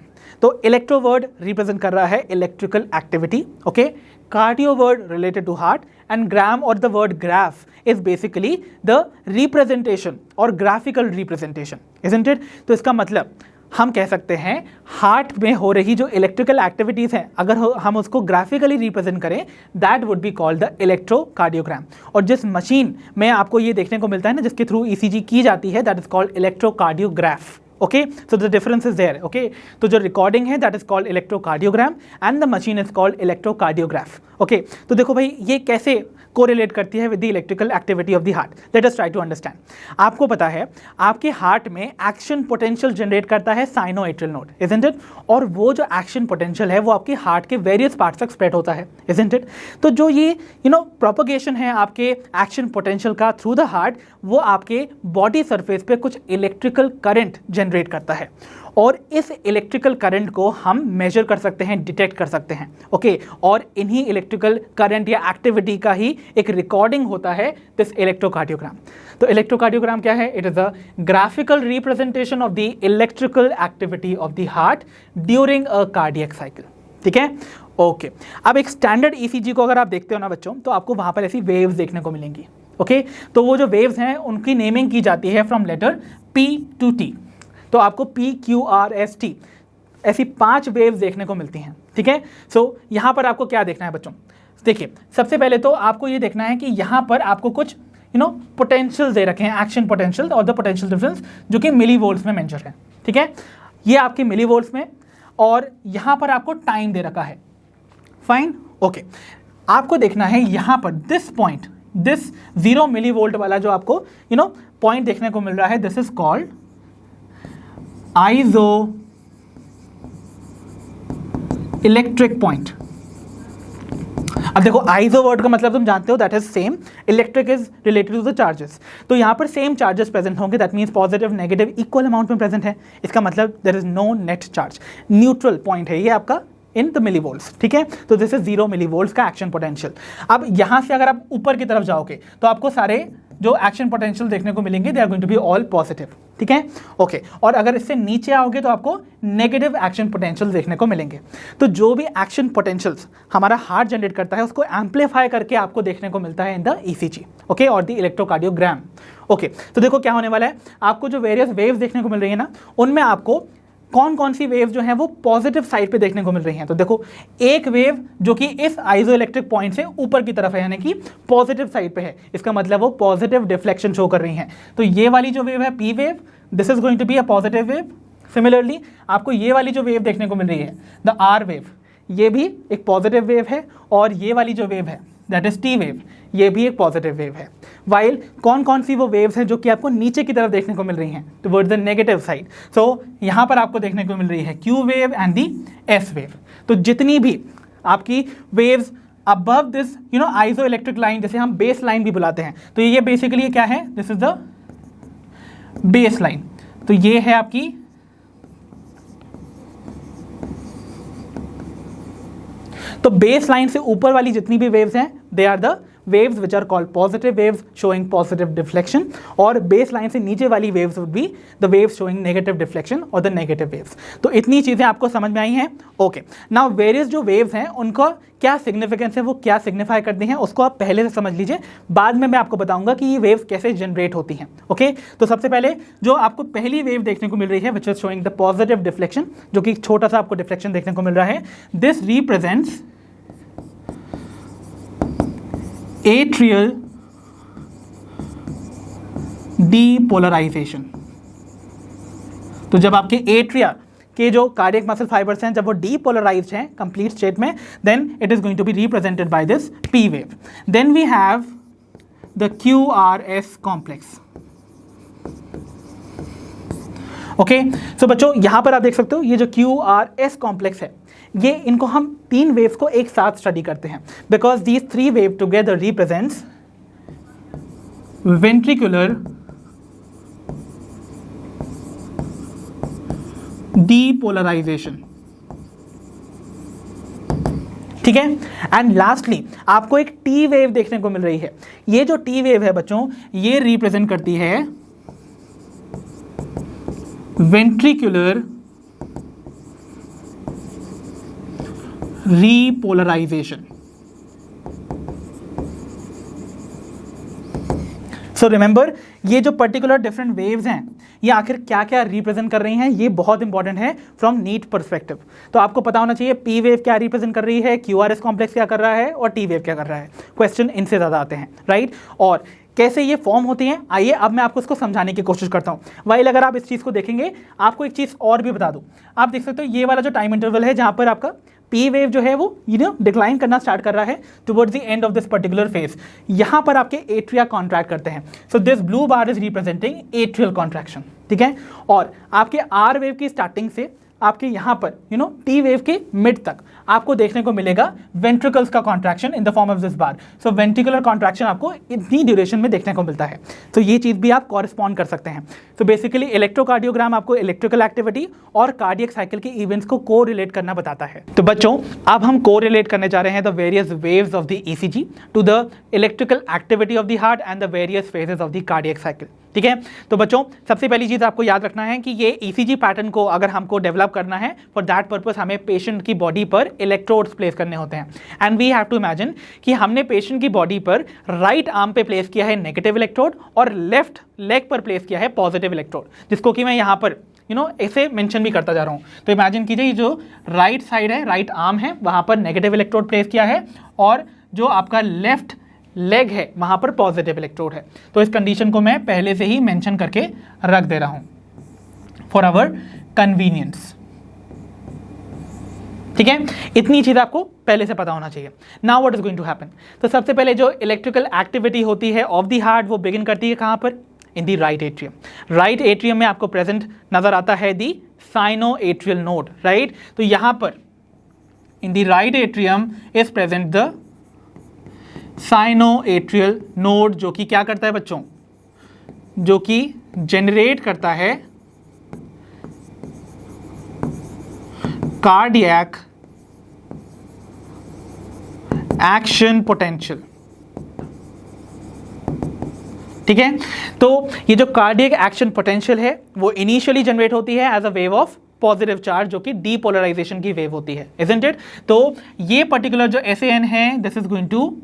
तो इलेक्ट्रो वर्ड रिप्रेजेंट कर रहा है electrical activity, okay, cardio word related to heart, and gram और the word graph is basically the representation और ग्राफिकल रिप्रेजेंटेशन, इजंट इट? तो इसका मतलब हम कह सकते हैं हार्ट में हो रही जो इलेक्ट्रिकल एक्टिविटीज हैं, अगर हम उसको ग्राफिकली रिप्रेजेंट करें, that would be called the electrocardiogram. और जिस मशीन में आपको ये देखने को मिलता है ना, जिसके थ्रू ईसीजी की जाती है, that is called electrocardiograph, okay, so the difference is there, okay. तो जो रिकॉर्डिंग है that is called electrocardiogram and the machine is called electrocardiograph, okay. तो देखो भाई ये कैसे कोरिलेट करती है with the electrical activity of the heart, let us try to understand. आपको पता है आपके हार्ट में एक्शन पोटेंशियल जनरेट करता है साइनोएट्रियल नोड, इजंट इट? और वो जो एक्शन पोटेंशियल है वो आपके हार्ट के वेरियस पार्ट्स तक स्प्रेड होता है, इजंट इट? तो जो ये प्रोपगेशन है आपके एक्शन पोटेंशियल का थ्रू द हार्ट, वो आपके बॉडी सरफेस पे कुछ इलेक्ट्रिकल करंट जनरेट करता है, और इस इलेक्ट्रिकल करंट को हम मेजर कर सकते हैं, डिटेक्ट कर सकते हैं, ओके। और इन्हीं इलेक्ट्रिकल करंट या एक्टिविटी का ही एक रिकॉर्डिंग होता है दिस इलेक्ट्रोकार्डियोग्राम। तो इलेक्ट्रोकार्डियोग्राम क्या है? It is a graphical representation of the electrical activity of the heart during a cardiac cycle, ठीक है, ओके। अब एक स्टैंडर्ड ईसीजी को अगर आप देखते हो ना बच्चों, तो आपको वहां पर ऐसी वेव्स देखने को मिलेंगी, ओके। तो वो जो वेव्स हैं उनकी नेमिंग की जाती है from letter P to T, तो आपको P, Q, R, S, T ऐसी 5 वेव्स देखने को मिलती हैं, ठीक है। सो यहाँ पर आपको क्या देखना है बच्चों? देखिए सबसे पहले तो आपको ये देखना है कि यहाँ पर आपको कुछ पोटेंशियल दे रखे हैं, एक्शन पोटेंशियल और द पोटेंशियल डिफरेंस, जो कि मिली वोल्ट्स में मेंशन है, ठीक है। ये आपके मिली वोल्ट्स में, और यहाँ पर आपको टाइम दे रखा है, फाइन, ओके। आपको देखना है यहाँ पर this point, this 0 millivolt वाला जो आपको पॉइंट देखने को मिल रहा है, this is called isoelectric point. अब देखो आइजो वर्ड का मतलब तुम जानते हो, that is same, electric is related to the charges, तो यहां पर सेम चार्जेस प्रेजेंट होंगे, that means positive negative equal amount में प्रेजेंट है, इसका मतलब there is no net charge, neutral point है ये आपका इन द मिली वोल्ट्स, ठीक है। तो दिस इज 0 मिली वोल्ट्स का एक्शन पोटेंशियल। अब यहां से अगर आप ऊपर की तरफ जाओगे तो आपको सारे जो एक्शन पोटेंशियल देखने को मिलेंगे, they are going to be all positive, ठीक है, ओके। और अगर इससे नीचे आओगे तो आपको नेगेटिव एक्शन पोटेंशियल देखने को मिलेंगे। तो जो भी एक्शन पोटेंशियल्स हमारा हार्ट जनरेट करता है उसको एम्पलीफाई करके आपको देखने को मिलता है इन द ईसीजी, ओके, और द इलेक्ट्रोकार्डियोग्राम, ओके। तो देखो क्या होने वाला है, आपको जो वेरियस वेव्स देखने को मिल रही है ना, उनमें आपको कौन कौन सी वेव जो है वो पॉजिटिव साइड पे देखने को मिल रही हैं। तो देखो एक वेव जो कि इस आइजो इलेक्ट्रिक पॉइंट से ऊपर की तरफ है, यानी कि पॉजिटिव साइड पे है, इसका मतलब वो पॉजिटिव डिफ्लेक्शन शो कर रही हैं। तो ये वाली जो वेव है P wave, this is going to be a positive wave. Similarly आपको ये वाली जो वेव देखने को मिल रही है द आर वेव, ये भी एक पॉजिटिव वेव है, और ये वाली जो वेव है दैट इज टी वेव, ये भी एक पॉजिटिव वेव है। वाइल कौन कौन सी वो वेव्स हैं जो कि आपको नीचे की तरफ देखने को मिल रही हैं, टुवर्ड्स द नेगेटिव साइड। सो यहाँ पर आपको देखने को मिल रही है Q wave and the S wave. तो जितनी भी आपकी वेव्स अबव दिस आइजो इलेक्ट्रिक लाइन, जैसे हम बेस लाइन भी बुलाते हैं, तो ये बेसिकली क्या है, this is the base line. तो ये है आपकी तो बेस लाइन से ऊपर वाली जितनी भी वेव्स हैं, they are the waves which are called positive waves showing positive deflection, और बेस लाइन से नीचे वाली waves would be the waves showing negative deflection or the negative waves। तो इतनी चीज़ें आपको समझ में आई हैं, ओके। नाउ वेरियस जो waves हैं उनका क्या सिग्निफिकेंस है, वो क्या सिग्निफाई करती हैं, उसको आप पहले से समझ लीजिए, बाद में मैं आपको बताऊंगा कि ये वेव्स कैसे जनरेट होती हैं, ओके। तो सबसे पहले जो आपको पहली वेव देखने को मिल रही है which is showing the positive deflection, जो कि छोटा सा आपको डिफ्लेक्शन देखने को मिल रहा है, दिस रिप्रेजेंट्स एट्रियल डीपोलराइजेशन। तो जब आपके एट्रिया के जो कार्डियक मसल फाइबर्स हैं जब वो डीपोलराइज्ड हैं कंप्लीट स्टेट में, then it is going to be represented by this P wave. Then we have the QRS complex, okay, so बच्चों यहाँ पर आप देख सकते हो ये जो QRS कॉम्प्लेक्स है, ये इनको हम 3 वेव्स को एक साथ स्टडी करते हैं, because these 3 wave together represents ventricular depolarisation. ठीक है, एंड लास्टली आपको एक टी वेव देखने को मिल रही है। ये जो टी वेव है बच्चों, ये रिप्रेजेंट करती है वेंट्रिकुलर रीपोलराइजेशन। सो रिमेंबर, ये जो पर्टिकुलर डिफरेंट वेव्स हैं, ये आखिर क्या क्या रिप्रेजेंट कर रही हैं, ये बहुत इंपॉर्टेंट है फ्रॉम नीट परस्पेक्टिव। तो आपको पता होना चाहिए पी वेव क्या रिप्रेजेंट कर रही है, QRS कॉम्प्लेक्स क्या कर रहा है और टी वेव क्या कर रहा है। क्वेश्चन इनसे ज़्यादा आते हैं, राइट। और कैसे ये फॉर्म होती हैं, आइए अब मैं आपको इसको समझाने की कोशिश करता हूँ। वाइल अगर आप इस चीज़ को देखेंगे, आपको एक चीज़ और भी बता दूँ। आप देख सकते हो ये वाला जो टाइम इंटरवल है जहाँ पर आपका पी वेव जो है वो डिक्लाइन करना स्टार्ट कर रहा है towards the end of this particular phase, यहाँ पर आपके एट्रिया कॉन्ट्रैक्ट करते हैं। So this blue bar is representing atrial contraction. ठीक है, और आपके आर वेव की स्टार्टिंग से आपके यहाँ पर टी वेव के मिड तक आपको देखने को मिलेगा वेंट्रिकल्स का contraction in the form of this bar. So ventricular contraction आपको इतनी ड्यूरेशन में देखने को मिलता है। तो ये चीज़ भी आप कॉरेस्पॉन्ड कर सकते हैं। तो बेसिकली इलेक्ट्रोकार्डियोग्राम आपको इलेक्ट्रिकल एक्टिविटी और कार्डियक साइकिल के इवेंट्स को को रिलेट करना बताता है। तो बच्चों, अब हम को रिलेट करने जा रहे हैं the various waves of the ECG to the electrical activity of the heart and the various phases of the cardiac cycle. ठीक है, तो बच्चों सबसे पहली चीज़ आपको याद रखना है कि ये ECG पैटर्न को अगर हमको डेवलप करना है, फॉर दैट पर्पस हमें पेशेंट की बॉडी पर इलेक्ट्रोड्स प्लेस करने होते हैं। And we have to imagine कि हमने पेशेंट की बॉडी पर राइट आर्म पे प्लेस किया है नेगेटिव इलेक्ट्रोड और लेफ्ट लेग पर प्लेस किया है पॉजिटिव इलेक्ट्रोड, जिसको कि मैं यहाँ पर ऐसे मेंशन भी करता जा रहा हूँ। तो इमेजिन कीजिए जो राइट साइड है, राइट आर्म है, वहाँ पर नेगेटिव इलेक्ट्रोड प्लेस किया है और जो आपका लेफ्ट लेग है वहाँ पर पॉजिटिव इलेक्ट्रोड है। तो इस कंडीशन को मैं पहले से ही मेंशन करके रख दे रहा हूँ फॉर आवर कन्वीनियंस। ठीक है, इतनी चीज़ आपको पहले से पता होना चाहिए। Now what is going to happen, तो सबसे पहले जो इलेक्ट्रिकल एक्टिविटी होती है ऑफ द हार्ट वो बिगिन करती है कहाँ पर, in the right atrium. Right atrium में आपको प्रेजेंट नजर आता है the cyano atrial node, right. तो यहाँ पर in the right atrium is present the cyano atrial node, जो कि क्या करता है बच्चों, जो कि जनरेट करता है कार्डियक एक्शन पोटेंशियल। ठीक है, तो ये जो कार्डियक एक्शन पोटेंशियल है वो इनिशियली जनरेट होती है as a wave of positive charge, जो कि डीपोलराइजेशन की वेव होती है, इजंट इट। तो ये पर्टिकुलर जो SAN है, this is going to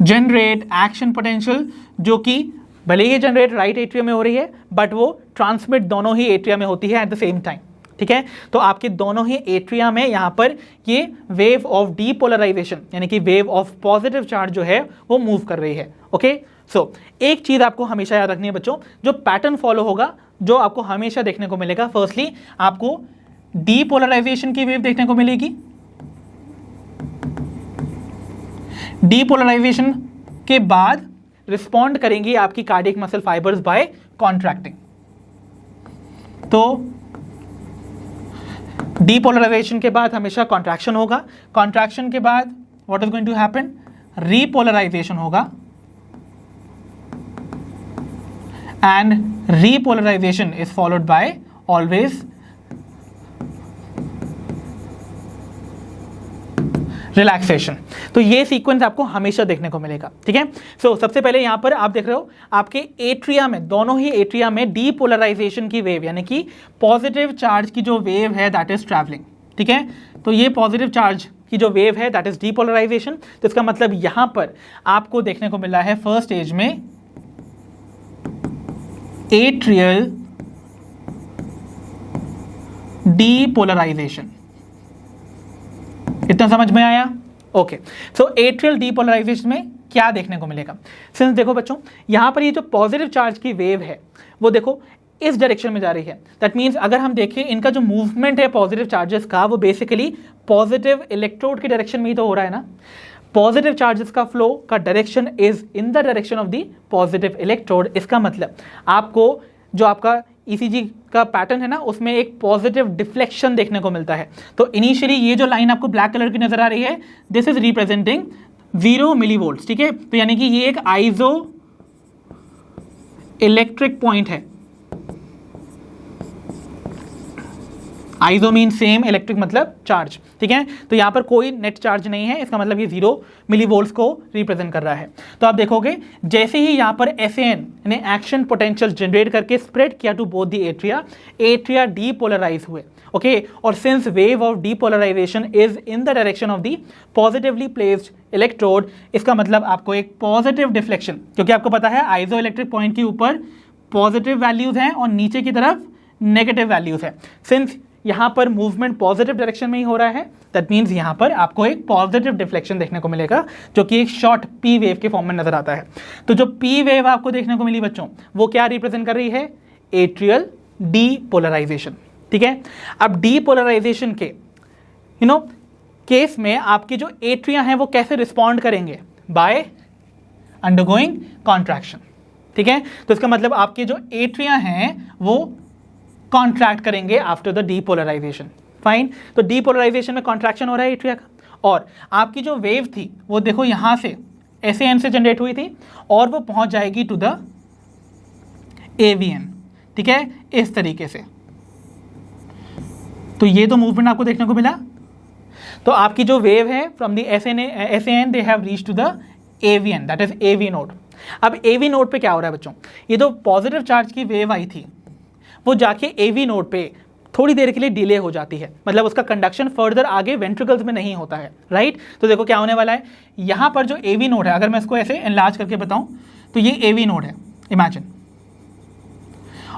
generate action potential, जो कि भले ही जनरेट राइट एट्रियम में हो रही है बट वो ट्रांसमिट दोनों ही एट्रिया में होती है एट द सेम टाइम। ठीक है, तो आपके दोनों ही एट्रिया में यहाँ पर ये वेव ऑफ डीपोलराइजेशन यानी कि वेव ऑफ पॉजिटिव चार्ज जो है वो मूव कर रही है। ओके, सो एक चीज़ आपको हमेशा याद रखनी है बच्चों, जो पैटर्न फॉलो होगा, जो आपको हमेशा देखने को मिलेगा, फर्स्टली आपको डीपोलराइजेशन की वेव देखने को मिलेगी। डीपोलराइजेशन के बाद रिस्पॉन्ड करेंगी आपकी cardiac muscle fibers by contracting. तो डीपोलराइजेशन के बाद हमेशा कॉन्ट्रैक्शन होगा, कॉन्ट्रैक्शन के बाद what is going to happen, repolarization होगा and repolarization is followed by always relaxation. तो ये सीक्वेंस आपको हमेशा देखने को मिलेगा। ठीक है, सो सबसे पहले यहां पर आप देख रहे हो आपके एट्रिया में, दोनों ही एट्रिया में डीपोलराइजेशन की वेव यानी कि पॉजिटिव चार्ज की जो वेव है दैट इज ट्रैवलिंग। ठीक है, तो ये पॉजिटिव चार्ज की जो वेव है दैट इज डीपोलराइजेशन। तो इसका मतलब यहां पर आपको देखने को मिला है फर्स्ट स्टेज में एट्रियल डीपोलराइजेशन। इतना समझ में आया? ओके, सो एट्रियल डीपोलराइजेशन में क्या देखने को मिलेगा, सिंस देखो बच्चों यहां पर ये जो पॉजिटिव चार्ज की वेव है वो देखो इस डायरेक्शन में जा रही है। दैट मीन्स अगर हम देखें इनका जो मूवमेंट है पॉजिटिव चार्जेस का वो बेसिकली पॉजिटिव इलेक्ट्रोड की डायरेक्शन में ही तो हो रहा है ना। पॉजिटिव चार्जेस का फ्लो का direction is in the direction of the positive electrode. इसका मतलब आपको जो आपका ईसीजी का पैटर्न है ना, उसमें एक पॉजिटिव डिफ्लेक्शन देखने को मिलता है। तो इनिशियली ये जो लाइन आपको ब्लैक कलर की नजर आ रही है, दिस इज रिप्रेजेंटिंग 0 मिलीवोल्ट्स, ठीक है। तो यानी कि ये एक आइजो इलेक्ट्रिक पॉइंट है। आइजो मीन सेम, इलेक्ट्रिक मतलब चार्ज, ठीक है। तो यहाँ पर कोई नेट चार्ज नहीं है, इसका मतलब ये 0 मिलीवोल्ट्स को रिप्रेजेंट कर रहा है। तो आप देखोगे जैसे ही यहाँ पर एसएन ने एक्शन पोटेंशियल जनरेट करके स्प्रेड किया to both the atria depolarise हुए, ओके। और since wave of depolarisation is in the direction of the positively placed electrode, इसका मतलब आपको एक पॉजिटिव डिफ्लेक्शन, क्योंकि आपको पता है आइजो इलेक्ट्रिक पॉइंट के ऊपर पॉजिटिव वैल्यूज हैं और नीचे की तरफ नेगेटिव वैल्यूज है। सिंस यहाँ पर मूवमेंट पॉजिटिव डायरेक्शन में ही हो रहा है, दैट मीन्स यहाँ पर आपको एक पॉजिटिव डिफ्लेक्शन देखने को मिलेगा, जो कि एक शॉर्ट पी वेव के फॉर्म में नजर आता है। तो जो पी वेव आपको देखने को मिली बच्चों, वो क्या रिप्रेजेंट कर रही है? एट्रियल डीपोलराइजेशन, ठीक है। अब डीपोलराइजेशन के केस में आपके जो एट्रिया हैं वो कैसे रिस्पॉन्ड करेंगे? बाय अंडरगोइंग कॉन्ट्रैक्शन, ठीक है। तो इसका मतलब आपके जो एट्रिया हैं वो कॉन्ट्रैक्ट करेंगे आफ्टर द डीपोलराइजेशन, फाइन। तो डीपोलराइजेशन में कॉन्ट्रैक्शन हो रहा है एट्रिया का, और आपकी जो वेव थी वो देखो यहां से एसएन से जनरेट हुई थी और वो पहुंच जाएगी टू द एवीएन, ठीक है, इस तरीके से। तो ये तो मूवमेंट आपको देखने को मिला। तो आपकी जो वेव है from the SN they have reached to the AVN, that is AV node. अब एवी नोड पे क्या हो रहा है बच्चों? ये तो पॉजिटिव चार्ज की वेव आई थी, वो जाके एवी नोड पे थोड़ी देर के लिए डिले हो जाती है, मतलब उसका कंडक्शन फर्दर आगे वेंट्रिकल्स में नहीं होता है, राइट। तो देखो क्या होने वाला है, यहाँ पर जो एवी नोड है, अगर मैं इसको ऐसे एनलार्ज करके बताऊं तो ये एवी नोड है, इमेजिन।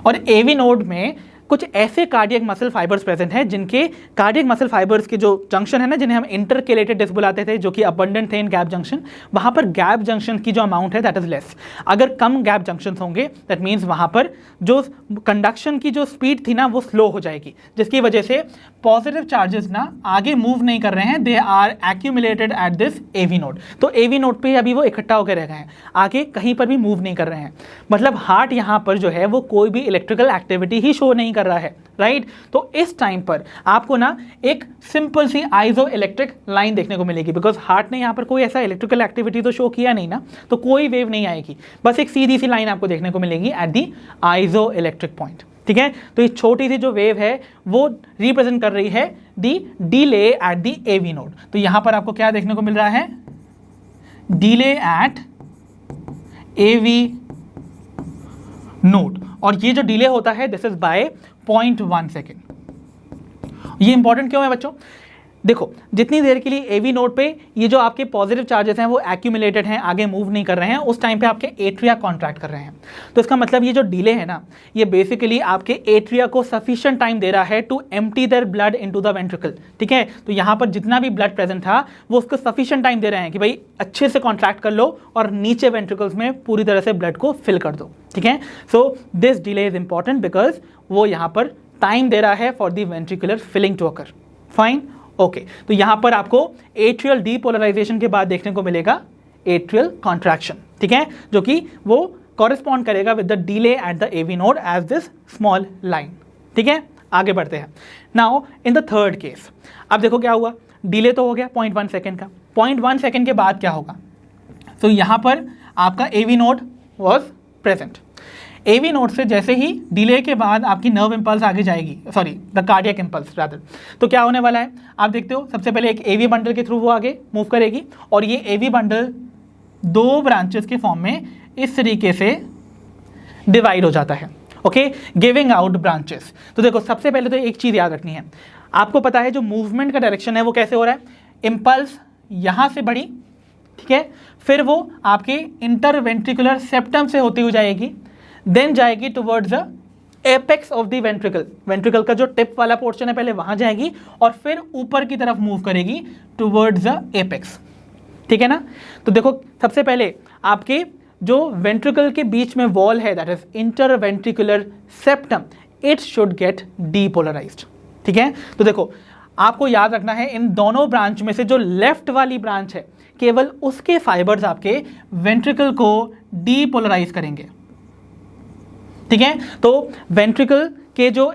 और एवी नोड में कुछ ऐसे कार्डियक मसल फाइबर्स प्रेजेंट हैं जिनके कार्डियक मसल फाइबर्स के जो जंक्शन है ना, जिन्हें हम इंटरकेलेटेड डिस्क बुलाते थे, जो कि अबंडेंट थे इन गैप जंक्शन, वहां पर गैप जंक्शन की जो अमाउंट है दैट इज लेस। अगर कम गैप जंक्शन होंगे दैट मीन्स वहां पर जो कंडक्शन की जो स्पीड थी ना वो स्लो हो जाएगी, जिसकी वजह से पॉजिटिव चार्जेस ना आगे मूव नहीं कर रहे हैं, they are accumulated at this AV node. तो एवी नोड पे अभी वो इकट्ठा होकर रह गए हैं, आगे कहीं पर भी मूव नहीं कर रहे हैं। मतलब हार्ट यहाँ पर जो है वो कोई भी इलेक्ट्रिकल एक्टिविटी ही शो नहीं कर रहा है, राइट। तो इस टाइम पर आपको ना एक सिंपल सी आइजो इलेक्ट्रिक लाइन देखने को मिलेगी, बिकॉज हार्ट ने यहाँ पर कोई ऐसा इलेक्ट्रिकल एक्टिविटी तो शो किया नहीं ना, तो कोई वेव नहीं आएगी, बस एक सीधी सी लाइन आपको देखने को मिलेगी एट दी आइजो इलेक्ट्रिक पॉइंट, ठीक है। तो ये छोटी सी जो वेव है वो रिप्रेजेंट कर रही है the delay at the AV node. तो यहां पर आपको क्या देखने को मिल रहा है? डिले एट एवी नोड, और ये जो डिले होता है दिस इज बाय 0.1 सेकेंड। ये इंपॉर्टेंट क्यों है बच्चों? देखो जितनी देर के लिए एवी नोड पे ये जो आपके पॉजिटिव चार्जेस हैं वो एक्यूमुलेटेड हैं, आगे मूव नहीं कर रहे हैं, उस टाइम पे आपके एट्रिया कॉन्ट्रैक्ट कर रहे हैं। तो इसका मतलब ये जो डिले है ना, ये बेसिकली आपके एट्रिया को सफिशिएंट टाइम दे रहा है to empty their blood into the ventricle, ठीक है। तो यहाँ पर जितना भी ब्लड प्रेजेंट था वो उसको सफिशिएंट टाइम दे रहे हैं कि भाई अच्छे से कॉन्ट्रैक्ट कर लो और नीचे वेंट्रिकल्स में पूरी तरह से ब्लड को फिल कर दो, ठीक है। So this delay is important because वो यहाँ पर टाइम दे रहा है for the ventricular filling to occur, fine, okay. तो यहां पर आपको एट्रियल डीपोलराइजेशन के बाद देखने को मिलेगा एट्रियल कॉन्ट्रैक्शन, ठीक है, जो कि वो कॉरेस्पॉन्ड करेगा with the delay at the AV node as this small line, ठीक है। आगे बढ़ते हैं। Now in the third case, अब देखो क्या हुआ, डिले तो हो गया 0.1 सेकेंड का, 0.1 सेकेंड के बाद क्या होगा? तो यहां पर आपका AV node was present. AV node से जैसे ही डिले के बाद आपकी नर्व इंपल्स आगे जाएगी, sorry the cardiac impulse rather, तो क्या होने वाला है आप देखते हो, सबसे पहले एक एवी बंडल के थ्रू वो आगे मूव करेगी, और ये एवी बंडल 2 ब्रांचेस के फॉर्म में इस तरीके से डिवाइड हो जाता है, ओके, गिविंग आउट ब्रांचेस। तो देखो सबसे पहले तो एक चीज़ याद रखनी है, आपको पता है जो मूवमेंट का डायरेक्शन है वो कैसे हो रहा है, इम्पल्स यहाँ से बढ़ी, ठीक है, फिर वो आपके इंटरवेंट्रिकुलर सेप्टम से होती हुई जाएगी, देन जाएगी towards the apex of the ventricle, ventricle का जो टिप वाला पोर्शन है पहले वहां जाएगी, और फिर ऊपर की तरफ मूव करेगी टुवर्ड्स द एपेक्स, ठीक है ना। तो देखो सबसे पहले आपके जो वेंट्रिकल के बीच में वॉल है that is interventricular septum, it should get depolarised, ठीक है। तो देखो आपको याद रखना है इन दोनों ब्रांच में से जो लेफ्ट वाली ब्रांच है केवल उसके फाइबर्स आपके वेंट्रिकल को डीपोलराइज करेंगे, ठीक है। तो वेंट्रिकल के जो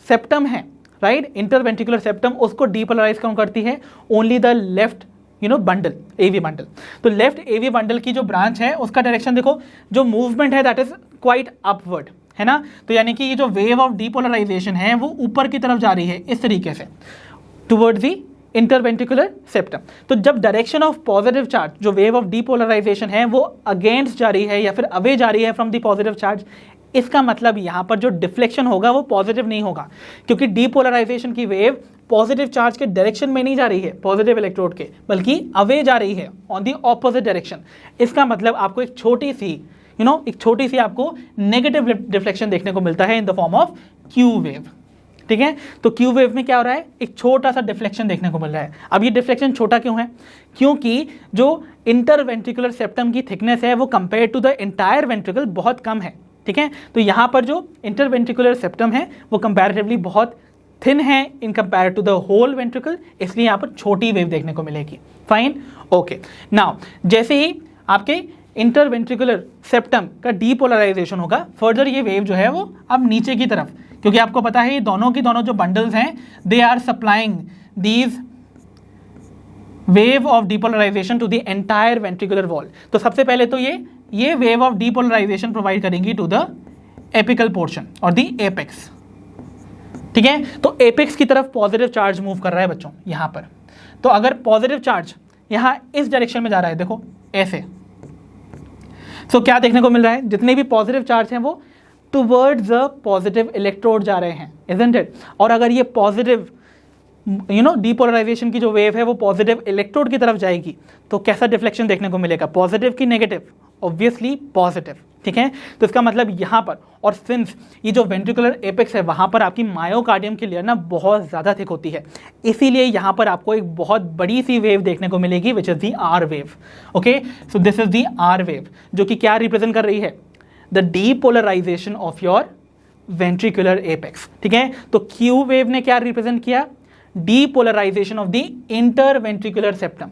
सेप्टम है, राइट, इंटरवेंट्रिकुलर सेप्टम, उसको डीपोलराइज कौन करती है? Only the left bundle, AV bundle. तो लेफ्ट एवी बंडल की जो ब्रांच है उसका डायरेक्शन देखो, जो मूवमेंट है दैट इज क्वाइट अपवर्ड, है ना। तो यानी कि ये जो वेव ऑफ डीपोलराइजेशन है वो ऊपर की तरफ जा रही है इस तरीके से टुवर्ड्स दी इंटरवेंट्रिकुलर सेप्टम। तो जब डायरेक्शन ऑफ पॉजिटिव चार्ज, जो वेव ऑफ डीपोलराइजेशन है, वो अगेंस्ट जा रही है या फिर अवे जा रही है फ्रॉम द पॉजिटिव चार्ज, इसका मतलब यहाँ पर जो डिफ्लेक्शन होगा वो पॉजिटिव नहीं होगा, क्योंकि डीपोलराइजेशन की वेव पॉजिटिव चार्ज के डायरेक्शन में नहीं जा रही है, पॉजिटिव इलेक्ट्रोड के, बल्कि अवे जा रही है ऑन दी ऑपोजिट डायरेक्शन। इसका मतलब आपको एक छोटी सी एक छोटी सी आपको नेगेटिव डिफ्लेक्शन देखने को मिलता है in the form of Q wave. ठीक है, तो क्यू वेव में क्या हो रहा है? एक छोटा सा डिफ्लेक्शन देखने को मिल रहा है। अब ये डिफ्लेक्शन छोटा क्यों है? क्योंकि जो इंटरवेंट्रिकुलर सेप्टम की थिकनेस है वो compare to the entire ventricle बहुत कम है। ठीक है, तो यहाँ पर जो इंटरवेंट्रिकुलर सेप्टम है वो कंपैरेटिवली बहुत थिन है in compare to the whole ventricle, इसलिए यहाँ पर छोटी वेव देखने को मिलेगी। Fine, okay. नाउ जैसे ही आपके इंटरवेंट्रिकुलर सेप्टम का डीपोलराइजेशन होगा, फर्दर ये वेव जो है वो अब नीचे की तरफ, क्योंकि आपको पता है ये दोनों की दोनों जो बंडल्स हैं they are supplying these wave of depolarisation to the entire ventricular wall. तो सबसे पहले तो ये वेव ऑफ डीपोलराइजेशन प्रोवाइड करेंगी टू द एपिकल पोर्शन और द एपेक्स। ठीक है, तो एपेक्स की तरफ पॉजिटिव चार्ज मूव कर रहा है बच्चों यहाँ पर। तो अगर पॉजिटिव चार्ज यहाँ इस डायरेक्शन में जा रहा है, देखो ऐसे, तो क्या देखने को मिल रहा है? जितने भी पॉजिटिव चार्ज हैं वो टुवर्ड्स द पॉजिटिव इलेक्ट्रोड जा रहे हैं, इजंट इट? और अगर ये पॉजिटिव डीपोलराइजेशन की जो वेव है वो पॉजिटिव इलेक्ट्रोड की तरफ जाएगी, तो कैसा डिफ्लेक्शन देखने को मिलेगा? पॉजिटिव की नेगेटिव? Obviously positive. ठीक है, तो इसका मतलब यहाँ पर, और सिंस ये जो वेंट्रिकुलर एपेक्स है वहाँ पर आपकी मायोकार्डियम की लेयर ना बहुत ज़्यादा थिक होती है, इसीलिए यहाँ पर आपको एक बहुत बड़ी सी वेव देखने को मिलेगी which is the R wave. Okay, so this is the R wave, जो कि क्या रिप्रेजेंट कर रही है? The depolarisation of your ventricular apex. ठीक है, तो क्यू वेव ने क्या रिप्रेजेंट किया? Depolarisation of the interventricular septum.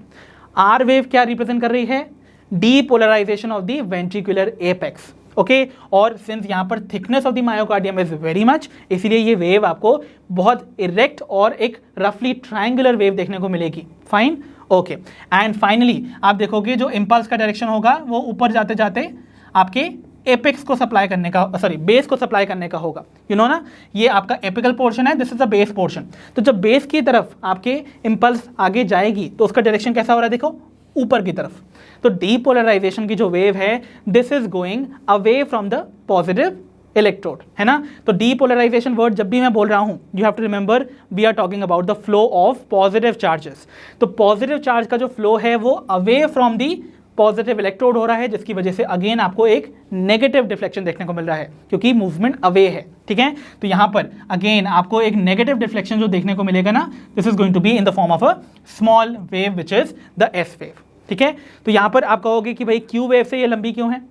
R wave क्या रिप्रेजेंट कर रही है? Depolarisation of the ventricular apex. Okay, और सिंस यहाँ पर thickness of the myocardium is very much, इसीलिए ये वेव आपको बहुत इरेक्ट और एक रफली ट्रायंगुलर वेव देखने को मिलेगी। Fine, okay. एंड फाइनली आप देखोगे जो इंपल्स का डायरेक्शन होगा वो ऊपर जाते जाते आपके एपेक्स को सप्लाई करने का, सॉरी बेस को सप्लाई करने का होगा। ना, ये आपका एपिकल पोर्शन है, this is the base portion. तो जब बेस की तरफ आपके इंपल्स आगे जाएगी तो उसका डायरेक्शन कैसा हो रहा है? देखो ऊपर की तरफ। तो डीपोलराइजेशन की जो वेव है this is going away from the positive electrode, है ना। तो डीपोलराइजेशन वर्ड जब भी मैं बोल रहा हूं, you have to remember we are talking about the flow of positive charges. तो पॉजिटिव चार्ज का जो फ्लो है वो away from the positive electrode हो रहा है, जिसकी वजह से अगेन आपको एक नेगेटिव डिफ्लेक्शन देखने को मिल रहा है, क्योंकि मूवमेंट अवे है। ठीक है, तो यहाँ पर अगेन आपको एक नेगेटिव डिफ्लेक्शन जो देखने को मिलेगा ना, this is going to be in the form of a small wave which is the S wave. ठीक है, तो यहाँ पर आप कहोगे कि भाई क्यू वेव से ये लंबी क्यों है?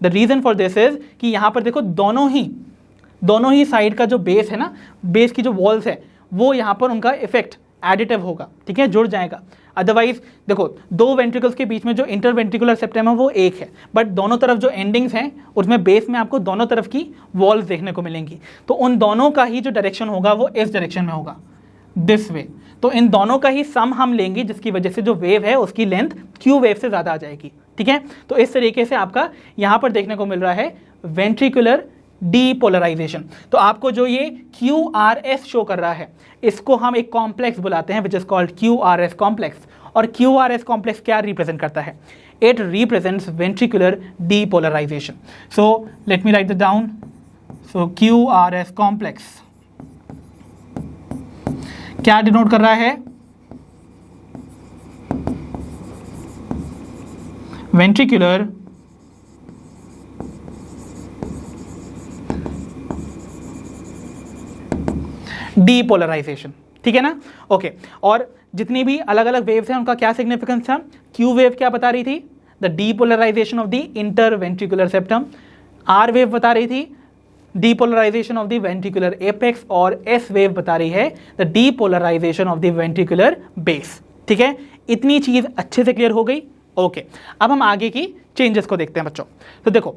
The reason for this is कि यहाँ पर देखो दोनों ही साइड का जो बेस है ना, बेस की जो वॉल्स है वो यहाँ पर उनका इफेक्ट एडिटिव होगा। ठीक है, जुड़ जाएगा। अदरवाइज देखो दो वेंट्रिकल्स के बीच में जो इंटरवेंट्रिकुलर सेप्टम है वो एक है, बट दोनों तरफ जो एंडिंग्स हैं उसमें बेस में आपको दोनों तरफ की वॉल्स देखने को मिलेंगी। तो उन दोनों का ही जो डायरेक्शन होगा वो इस डायरेक्शन में होगा, दिस वे। तो इन दोनों का ही सम हम लेंगे, जिसकी वजह से जो वेव है उसकी लेंथ क्यू वेव से ज़्यादा आ जाएगी। ठीक है, तो इस तरीके से आपका यहाँ पर देखने को मिल रहा है वेंट्रिकुलर डीपोलराइजेशन। तो आपको जो ये QRS शो कर रहा है इसको हम एक कॉम्प्लेक्स बुलाते हैं which is called QRS complex. और QRS कॉम्प्लेक्स क्या रिप्रेजेंट करता है? It represents ventricular depolarisation. So let me write it down. So QRS complex क्या डिनोट कर रहा है? Ventricular depolarisation. ठीक है ना, ओके। और जितनी भी अलग अलग वेव्स हैं उनका क्या सिग्निफिकेंस था? क्यू वेव क्या बता रही थी? The depolarisation of the interventricular septum. R wave बता रही थी depolarisation of the ventricular apex, और एस वेव बता रही है the depolarisation of the ventricular base. ठीक है, इतनी चीज अच्छे से क्लियर हो गई। ओके, अब हम आगे की चेंजेस को देखते हैं बच्चों। तो देखो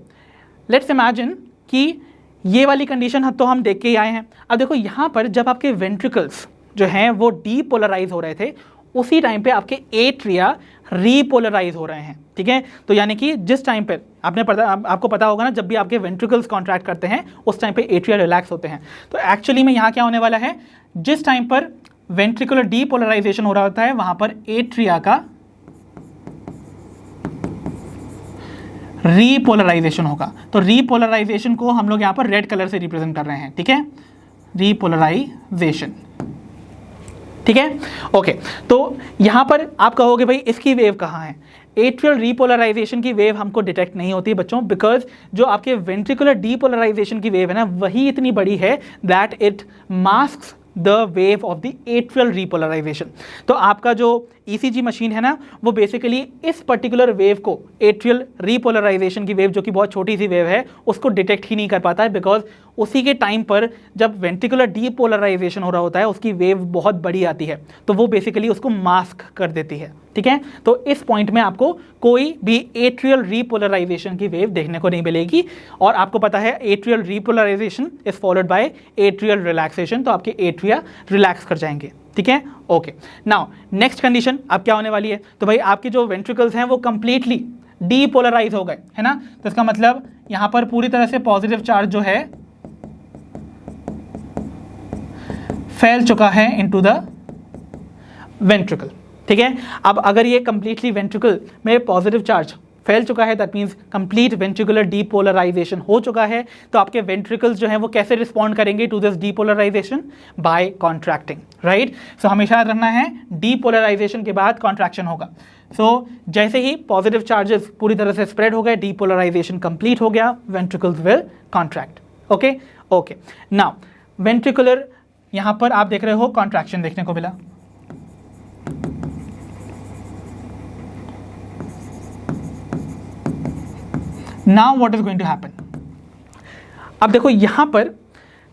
लेट्स इमेजिन कि ये वाली कंडीशन तो हम देख के ही आए हैं। अब देखो यहाँ पर जब आपके वेंट्रिकल्स जो हैं वो डीपोलराइज हो रहे थे, उसी टाइम पे आपके एट्रिया रीपोलराइज हो रहे हैं, ठीक है। तो यानी कि जिस टाइम पे आपको पता होगा ना, जब भी आपके वेंट्रिकल्स कॉन्ट्रैक्ट करते हैं उस टाइम पे एट्रिया रिलैक्स होते हैं। तो एक्चुअली में यहाँ क्या होने वाला है, जिस टाइम पर वेंट्रिकुलर डीपोलराइजेशन हो रहा होता है वहां पर एट्रिया का रीपोलराइजेशन होगा। तो रीपोलराइजेशन को हम लोग यहाँ पर रेड कलर से रिप्रेजेंट कर रहे हैं, ठीक है, रीपोलराइजेशन, ठीक है, ओके। तो यहां पर आप कहोगे भाई इसकी वेव कहाँ है? एट्रियल रीपोलराइजेशन की वेव हमको डिटेक्ट नहीं होती बच्चों, बिकॉज जो आपके वेंट्रिकुलर डीपोलराइजेशन की वेव है ना, वही इतनी बड़ी है that it masks the wave of the atrial repolarisation. तो आपका जो ECG मशीन है ना, वो बेसिकली इस पर्टिकुलर वेव को, एट्रियल रीपोलराइजेशन की वेव जो कि बहुत छोटी सी वेव है, उसको डिटेक्ट ही नहीं कर पाता है, बिकॉज उसी के टाइम पर जब वेंट्रिकुलर डीपोलराइजेशन हो रहा होता है उसकी वेव बहुत बड़ी आती है, तो वो बेसिकली उसको मास्क कर देती है, ठीक है। तो इस पॉइंट में आपको कोई भी एट्रियल रीपोलराइजेशन की वेव देखने को नहीं मिलेगी। और आपको पता है atrial repolarisation is followed bye atrial relaxation, तो आपके एट्रिया रिलैक्स कर जाएंगे, ठीक है, ओके। नाउ नेक्स्ट कंडीशन अब क्या होने वाली है, तो भाई आपके जो वेंट्रिकल्स हैं वो कंप्लीटली डीपोलराइज हो गए, है ना। तो इसका मतलब यहां पर पूरी तरह से पॉजिटिव चार्ज जो है फैल चुका है इनटू द वेंट्रिकल, ठीक है। अब अगर ये कंप्लीटली वेंट्रिकल में पॉजिटिव चार्ज फैल चुका है, that means complete ventricular depolarisation हो चुका है, तो आपके वेंट्रिकल्स जो हैं वो कैसे रिस्पॉन्ड करेंगे to this depolarization? By contracting, right. So हमेशा याद रखना है डीपोलराइजेशन के बाद कॉन्ट्रैक्शन होगा। सो जैसे ही पॉजिटिव चार्जेस पूरी तरह से स्प्रेड हो गए, डीपोलराइजेशन कंप्लीट हो गया, ventricles will contract, okay okay. Now ventricular यहां पर आप देख रहे हो कॉन्ट्रैक्शन देखने को मिला। Now what is going to happen? अब देखो यहां पर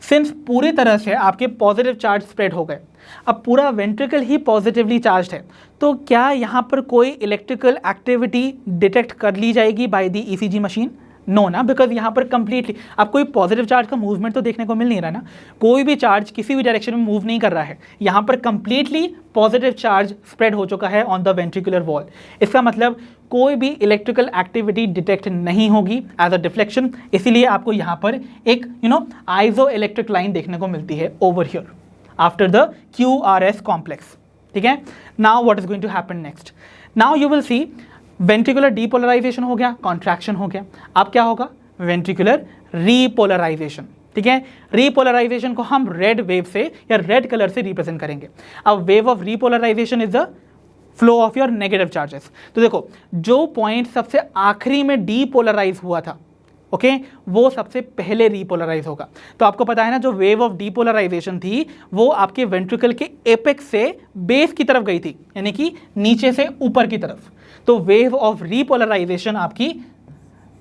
सिंस पूरी तरह से आपके पॉजिटिव चार्ज स्प्रेड हो गए, अब पूरा वेंट्रिकल ही पॉजिटिवली चार्ज्ड है, तो क्या यहां पर कोई इलेक्ट्रिकल एक्टिविटी डिटेक्ट कर ली जाएगी by the ECG machine? No ना, बिकॉज यहाँ पर कंप्लीटली अब कोई पॉजिटिव चार्ज का मूवमेंट तो देखने को मिल नहीं रहा ना, कोई भी चार्ज किसी भी डायरेक्शन में मूव नहीं कर रहा है। यहाँ पर कंप्लीटली पॉजिटिव चार्ज स्प्रेड हो चुका है ऑन द वेंट्रिकुलर वॉल। इसका मतलब कोई भी इलेक्ट्रिकल एक्टिविटी डिटेक्ट नहीं होगी एज अ डिफ्लेक्शन, इसीलिए आपको यहाँ पर एक आइजो इलेक्ट्रिक लाइन देखने को मिलती है over here after the QRS complex, ठीक है। Now what is going to happen next? Now you will see ventricular depolarisation हो गया, कॉन्ट्रैक्शन हो गया, अब क्या होगा? वेंट्रिकुलर रीपोलराइजेशन, ठीक है। रीपोलराइजेशन को हम रेड वेव से या रेड कलर से रिप्रेजेंट करेंगे। अब wave of repolarisation is the flow of your negative charges. तो देखो जो पॉइंट सबसे आखिरी में डीपोलराइज हुआ था, ओके, वो सबसे पहले रीपोलराइज होगा। तो आपको पता है ना, जो वेव ऑफ डीपोलराइजेशन थी वो आपके वेंट्रिकल के एपेक्स से बेस की तरफ गई थी, यानी कि नीचे से ऊपर की तरफ। तो वेव ऑफ रीपोलराइजेशन आपकी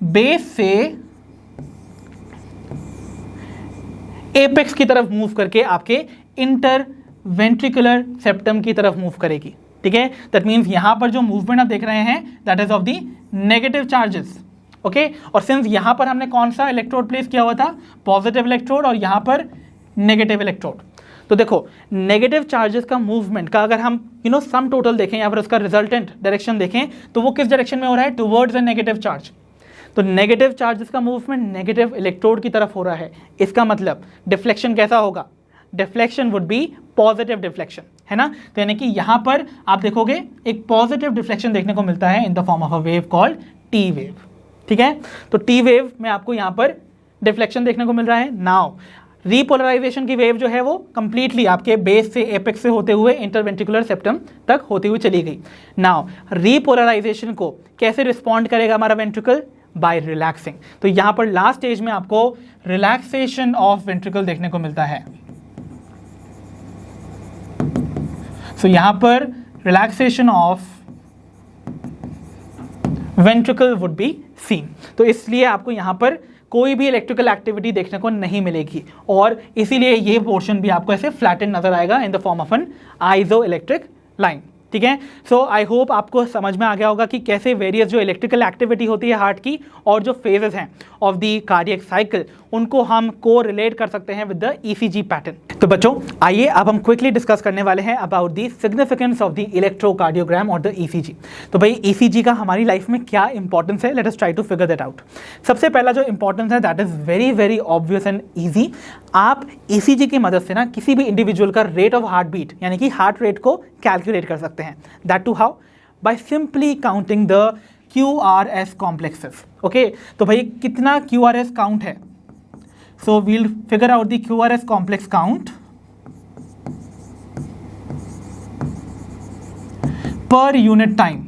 बेस से एपेक्स की तरफ मूव करके आपके इंटर वेंट्रिकुलर सेप्टम की तरफ मूव करेगी, ठीक है। दैट मीन्स यहां पर जो मूवमेंट आप देख रहे हैं that is of the negative charges, okay. और सिंस यहां पर हमने कौन सा इलेक्ट्रोड प्लेस किया हुआ था? पॉजिटिव इलेक्ट्रोड, और यहां पर नेगेटिव इलेक्ट्रोड। तो देखो नेगेटिव चार्जेस का मूवमेंट का अगर हम सम टोटल देखें या फिर उसका रिजल्टेंट डायरेक्शन देखें, तो वो किस डायरेक्शन में हो रहा है? Towards the negative charge. तो नेगेटिव चार्जेस का मूवमेंट नेगेटिव इलेक्ट्रोड की तरफ हो रहा है। इसका मतलब डिफ्लेक्शन कैसा होगा? Deflection would be positive deflection, है ना। तो यानी कि यहां पर आप देखोगे एक पॉजिटिव डिफ्लेक्शन देखने को मिलता है in the form of a wave called T wave, ठीक है। तो टी वेव में आपको यहां पर डिफ्लेक्शन देखने को मिल रहा है। नाउ रीपोलराइजेशन की वेव जो है वो कंप्लीटली आपके बेस से एपेक्स से होते हुए इंटरवेंट्रिकुलर सेप्टम तक होती हुई चली गई। नाउ रीपोलराइजेशन को कैसे रिस्पॉन्ड करेगा हमारा वेंट्रिकल? Bye relaxing. तो यहां पर लास्ट स्टेज में आपको रिलैक्सेशन ऑफ वेंट्रिकल देखने को मिलता है। सो यहां पर relaxation of ventricle would be seen. तो इसलिए आपको यहां पर कोई भी इलेक्ट्रिकल एक्टिविटी देखने को नहीं मिलेगी, और इसीलिए ये पोर्शन भी आपको ऐसे फ्लैटन नजर आएगा in the form of an isoelectric line, ठीक है। सो आई होप आपको समझ में आ गया होगा कि कैसे वेरियस जो इलेक्ट्रिकल एक्टिविटी होती है हार्ट की और जो फेजेस हैं ऑफ द कार्डियक साइकिल उनको हम को रिलेट कर सकते हैं विद द ईसीजी पैटर्न। तो बच्चों आइए अब हम क्विकली डिस्कस करने वाले हैं about the significance of the electrocardiogram और द ईसीजी। तो भाई ईसीजी का हमारी लाइफ में क्या इंपॉर्टेंस है, let us try to figure that out. सबसे पहला जो इंपॉर्टेंस है that is very very obvious and easy. आप ईसीजी की मदद से ना किसी भी इंडिविजुअल का रेट ऑफ हार्ट बीट यानी कि हार्ट रेट को कैलकुलेट कर सकते हैं। That too how? By simply counting the QRS complexes. Okay, तो भाई कितना QRS काउंट है? So we'll figure out the QRS complex count per unit time.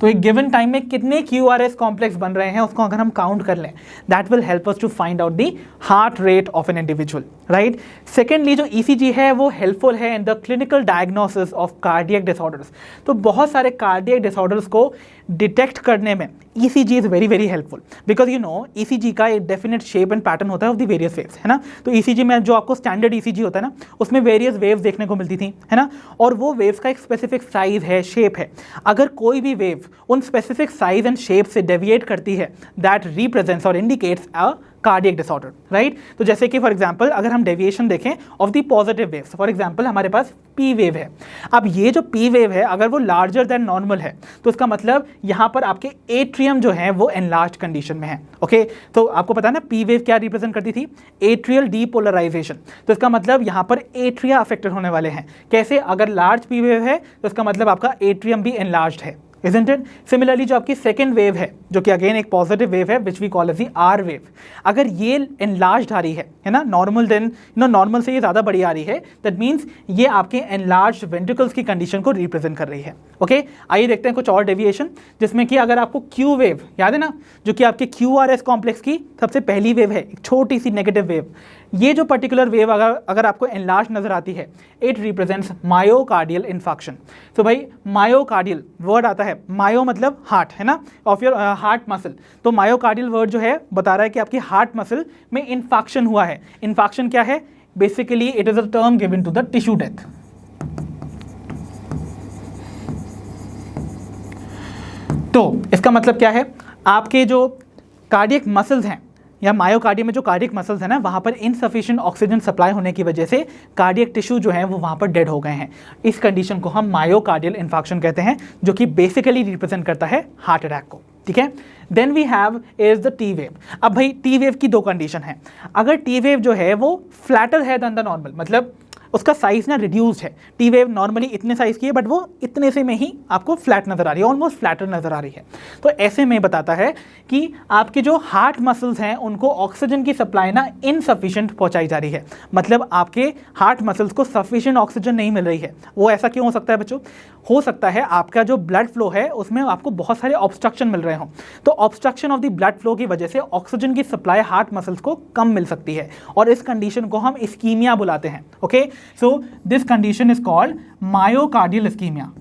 तो एक गिवन टाइम में कितने QRS कॉम्प्लेक्स बन रहे हैं उसको अगर हम काउंट कर लें, that will help us to find out the heart rate of an individual, right. Secondly जो ECG है वो हेल्पफुल है in the clinical diagnosis of cardiac disorders. तो बहुत सारे कार्डियक डिसऑर्डर्स को डिटेक्ट करने में ECG is very very helpful because you know ECG का एक डेफिनेट शेप एंड पैटर्न होता है ऑफ द वेरियस वेव्स, है ना। तो ECG में जो आपको स्टैंडर्ड ECG होता है ना उसमें वेरियस वेव्स देखने को मिलती थी, है ना, और वो वेव्स का एक स्पेसिफिक साइज है, शेप है। अगर कोई भी वेव उन स्पेसिफिक साइज एंड शेप से डेविएट करती है दैट रिप्रेजेंट्स और indicates a cardiac disorder, right. तो जैसे कि फॉर एग्जांपल अगर हम डेविएशन देखें of the positive waves, for example हमारे पास P वेव है। अब ये जो P वेव है अगर वो लार्जर देन नॉर्मल है तो इसका मतलब यहाँ पर आपके एट्रियम जो है वो एनलार्ज कंडीशन में है। ओके, तो आपको पता है ना P वेव क्या रिप्रेजेंट करती थी? Atrial depolarisation. तो इसका मतलब यहाँ पर एट्रिया अफेक्टेड होने वाले हैं। कैसे? अगर लार्ज P वेव है तो इसका मतलब आपका एट्रियम भी एनलार्ज्ड है, isn't it? सिमिलरली जो आपकी सेकेंड वेव है जो कि अगेन एक पॉजिटिव वेव है which we call as the R wave, अगर ये एनलार्ज्ड आ रही है ना, नॉर्मल देन नॉर्मल से ये ज़्यादा बड़ी आ रही है, दैट मीन्स ये आपके एनलार्ज्ड वेंट्रिकल्स की कंडीशन को रिप्रेजेंट कर रही है। ओके, आइए देखते हैं कुछ और डेविएशन जिसमें कि अगर आपको Q वेव याद है ना जो कि आपके QRS कॉम्प्लेक्स की सबसे पहली वेव है, एक छोटी सी नेगेटिव वेव, ये जो पर्टिकुलर वेव अगर आपको एनलार्ज नजर आती है इट रिप्रेजेंट्स मायोकार्डियल इन्फेक्शन। तो भाई मायोकार्डियल वर्ड आता है, मायो मतलब हार्ट, है ना, ऑफ योर हार्ट मसल। तो मायोकार्डियल वर्ड जो है बता रहा है कि आपकी हार्ट मसल में इन्फेक्शन हुआ है। इन्फेक्शन क्या है? Basically it is a term given to the tissue death. तो इसका मतलब क्या है? आपके जो कार्डियक मसल्स हैं या मायोकार्डियम में जो कार्डियक मसल्स हैं ना वहाँ पर इनसफिशिएंट ऑक्सीजन सप्लाई होने की वजह से कार्डियक टिश्यू जो है वो वहाँ पर डेड हो गए हैं। इस कंडीशन को हम मायोकार्डियल इन्फेक्शन कहते हैं जो कि बेसिकली रिप्रेजेंट करता है हार्ट अटैक को, ठीक है। Then we have is the T wave. अब भाई T वेव की दो कंडीशन है। अगर T वेव जो है वो फ्लैटर है देन द नॉर्मल, मतलब उसका साइज ना रिड्यूस्ड है। T वेव नॉर्मली इतने साइज की है बट वो इतने से में ही आपको फ्लैट नजर आ रही है, ऑलमोस्ट फ्लैटर नजर आ रही है। तो ऐसे में बताता है कि आपके जो हार्ट मसल्स हैं उनको ऑक्सीजन की सप्लाई ना इनसफिशिएंट पहुंचाई जा रही है, मतलब आपके हार्ट मसल्स को सफिशिएंट ऑक्सीजन नहीं मिल रही है। वो ऐसा क्यों हो सकता है बच्चों? हो सकता है आपका जो ब्लड फ्लो है उसमें आपको बहुत सारे ऑब्स्ट्रक्शन मिल रहे हों। तो obstruction of the blood flow की वजह से ऑक्सीजन की सप्लाई हार्ट मसल्स को कम मिल सकती है और इस कंडीशन को हम इस्कीमिया बुलाते हैं। Okay, so this condition is called myocardial ischaemia.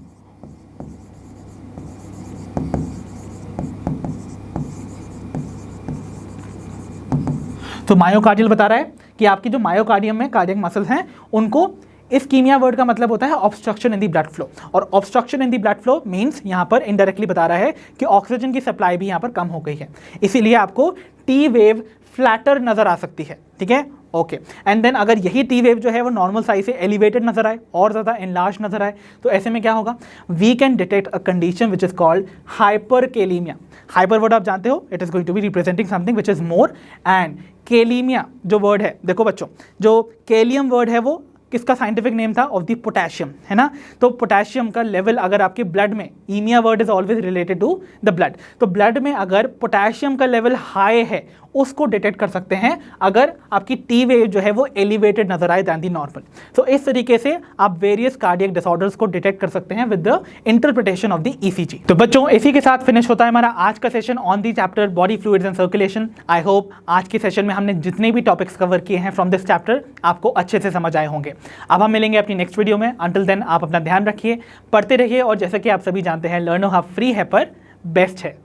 तो मायोकार्डियल बता रहा है कि आपकी जो मायोकार्डियम में कार्डियक मसल्स हैं उनको इस्कीमिया वर्ड का मतलब होता है obstruction in the blood flow, और obstruction in the blood flow means यहाँ पर इनडायरेक्टली बता रहा है कि ऑक्सीजन की सप्लाई भी यहाँ पर कम हो गई है, इसीलिए आपको T वेव फ्लैटर नजर आ सकती है, ठीक है। ओके, एंड देन अगर यही T वेव जो है वो नॉर्मल साइज से एलिवेटेड नजर आए और ज़्यादा एनलार्ज नजर आए तो ऐसे में क्या होगा? We can detect a condition which is called hyperkalemia. Hyper word आप जानते हो, it is going to be representing something which is more, and kalemia जो वर्ड है, देखो बच्चों जो केलियम वर्ड है वो किसका साइंटिफिक नेम था? ऑफ द पोटेशियम, है ना। तो पोटेशियम का लेवल अगर आपके ब्लड में, emia word is always related to the blood, तो ब्लड में अगर पोटेशियम का लेवल हाई है उसको डिटेक्ट कर सकते हैं अगर आपकी T वेव जो है वो एलिवेटेड नजर आए दैन दी नॉर्मल। तो इस तरीके से आप वेरियस कार्डियक डिसऑर्डर्स को डिटेक्ट कर सकते हैं with the interpretation of the ECG। तो बच्चों इसी के साथ फिनिश होता है हमारा आज का session on the chapter body fluids and circulation. I hope आज के सेशन में हमने जितने भी टॉपिक्स कवर किए हैं फ्रॉम दिस चैप्टर आपको अच्छे से समझ आए होंगे। अब हम मिलेंगे अपनी नेक्स्ट वीडियो में। अंटिल देन आप अपना ध्यान रखिए, पढ़ते रहिए, और जैसे कि आप सभी जानते हैं लर्नो हब फ्री है पर बेस्ट है।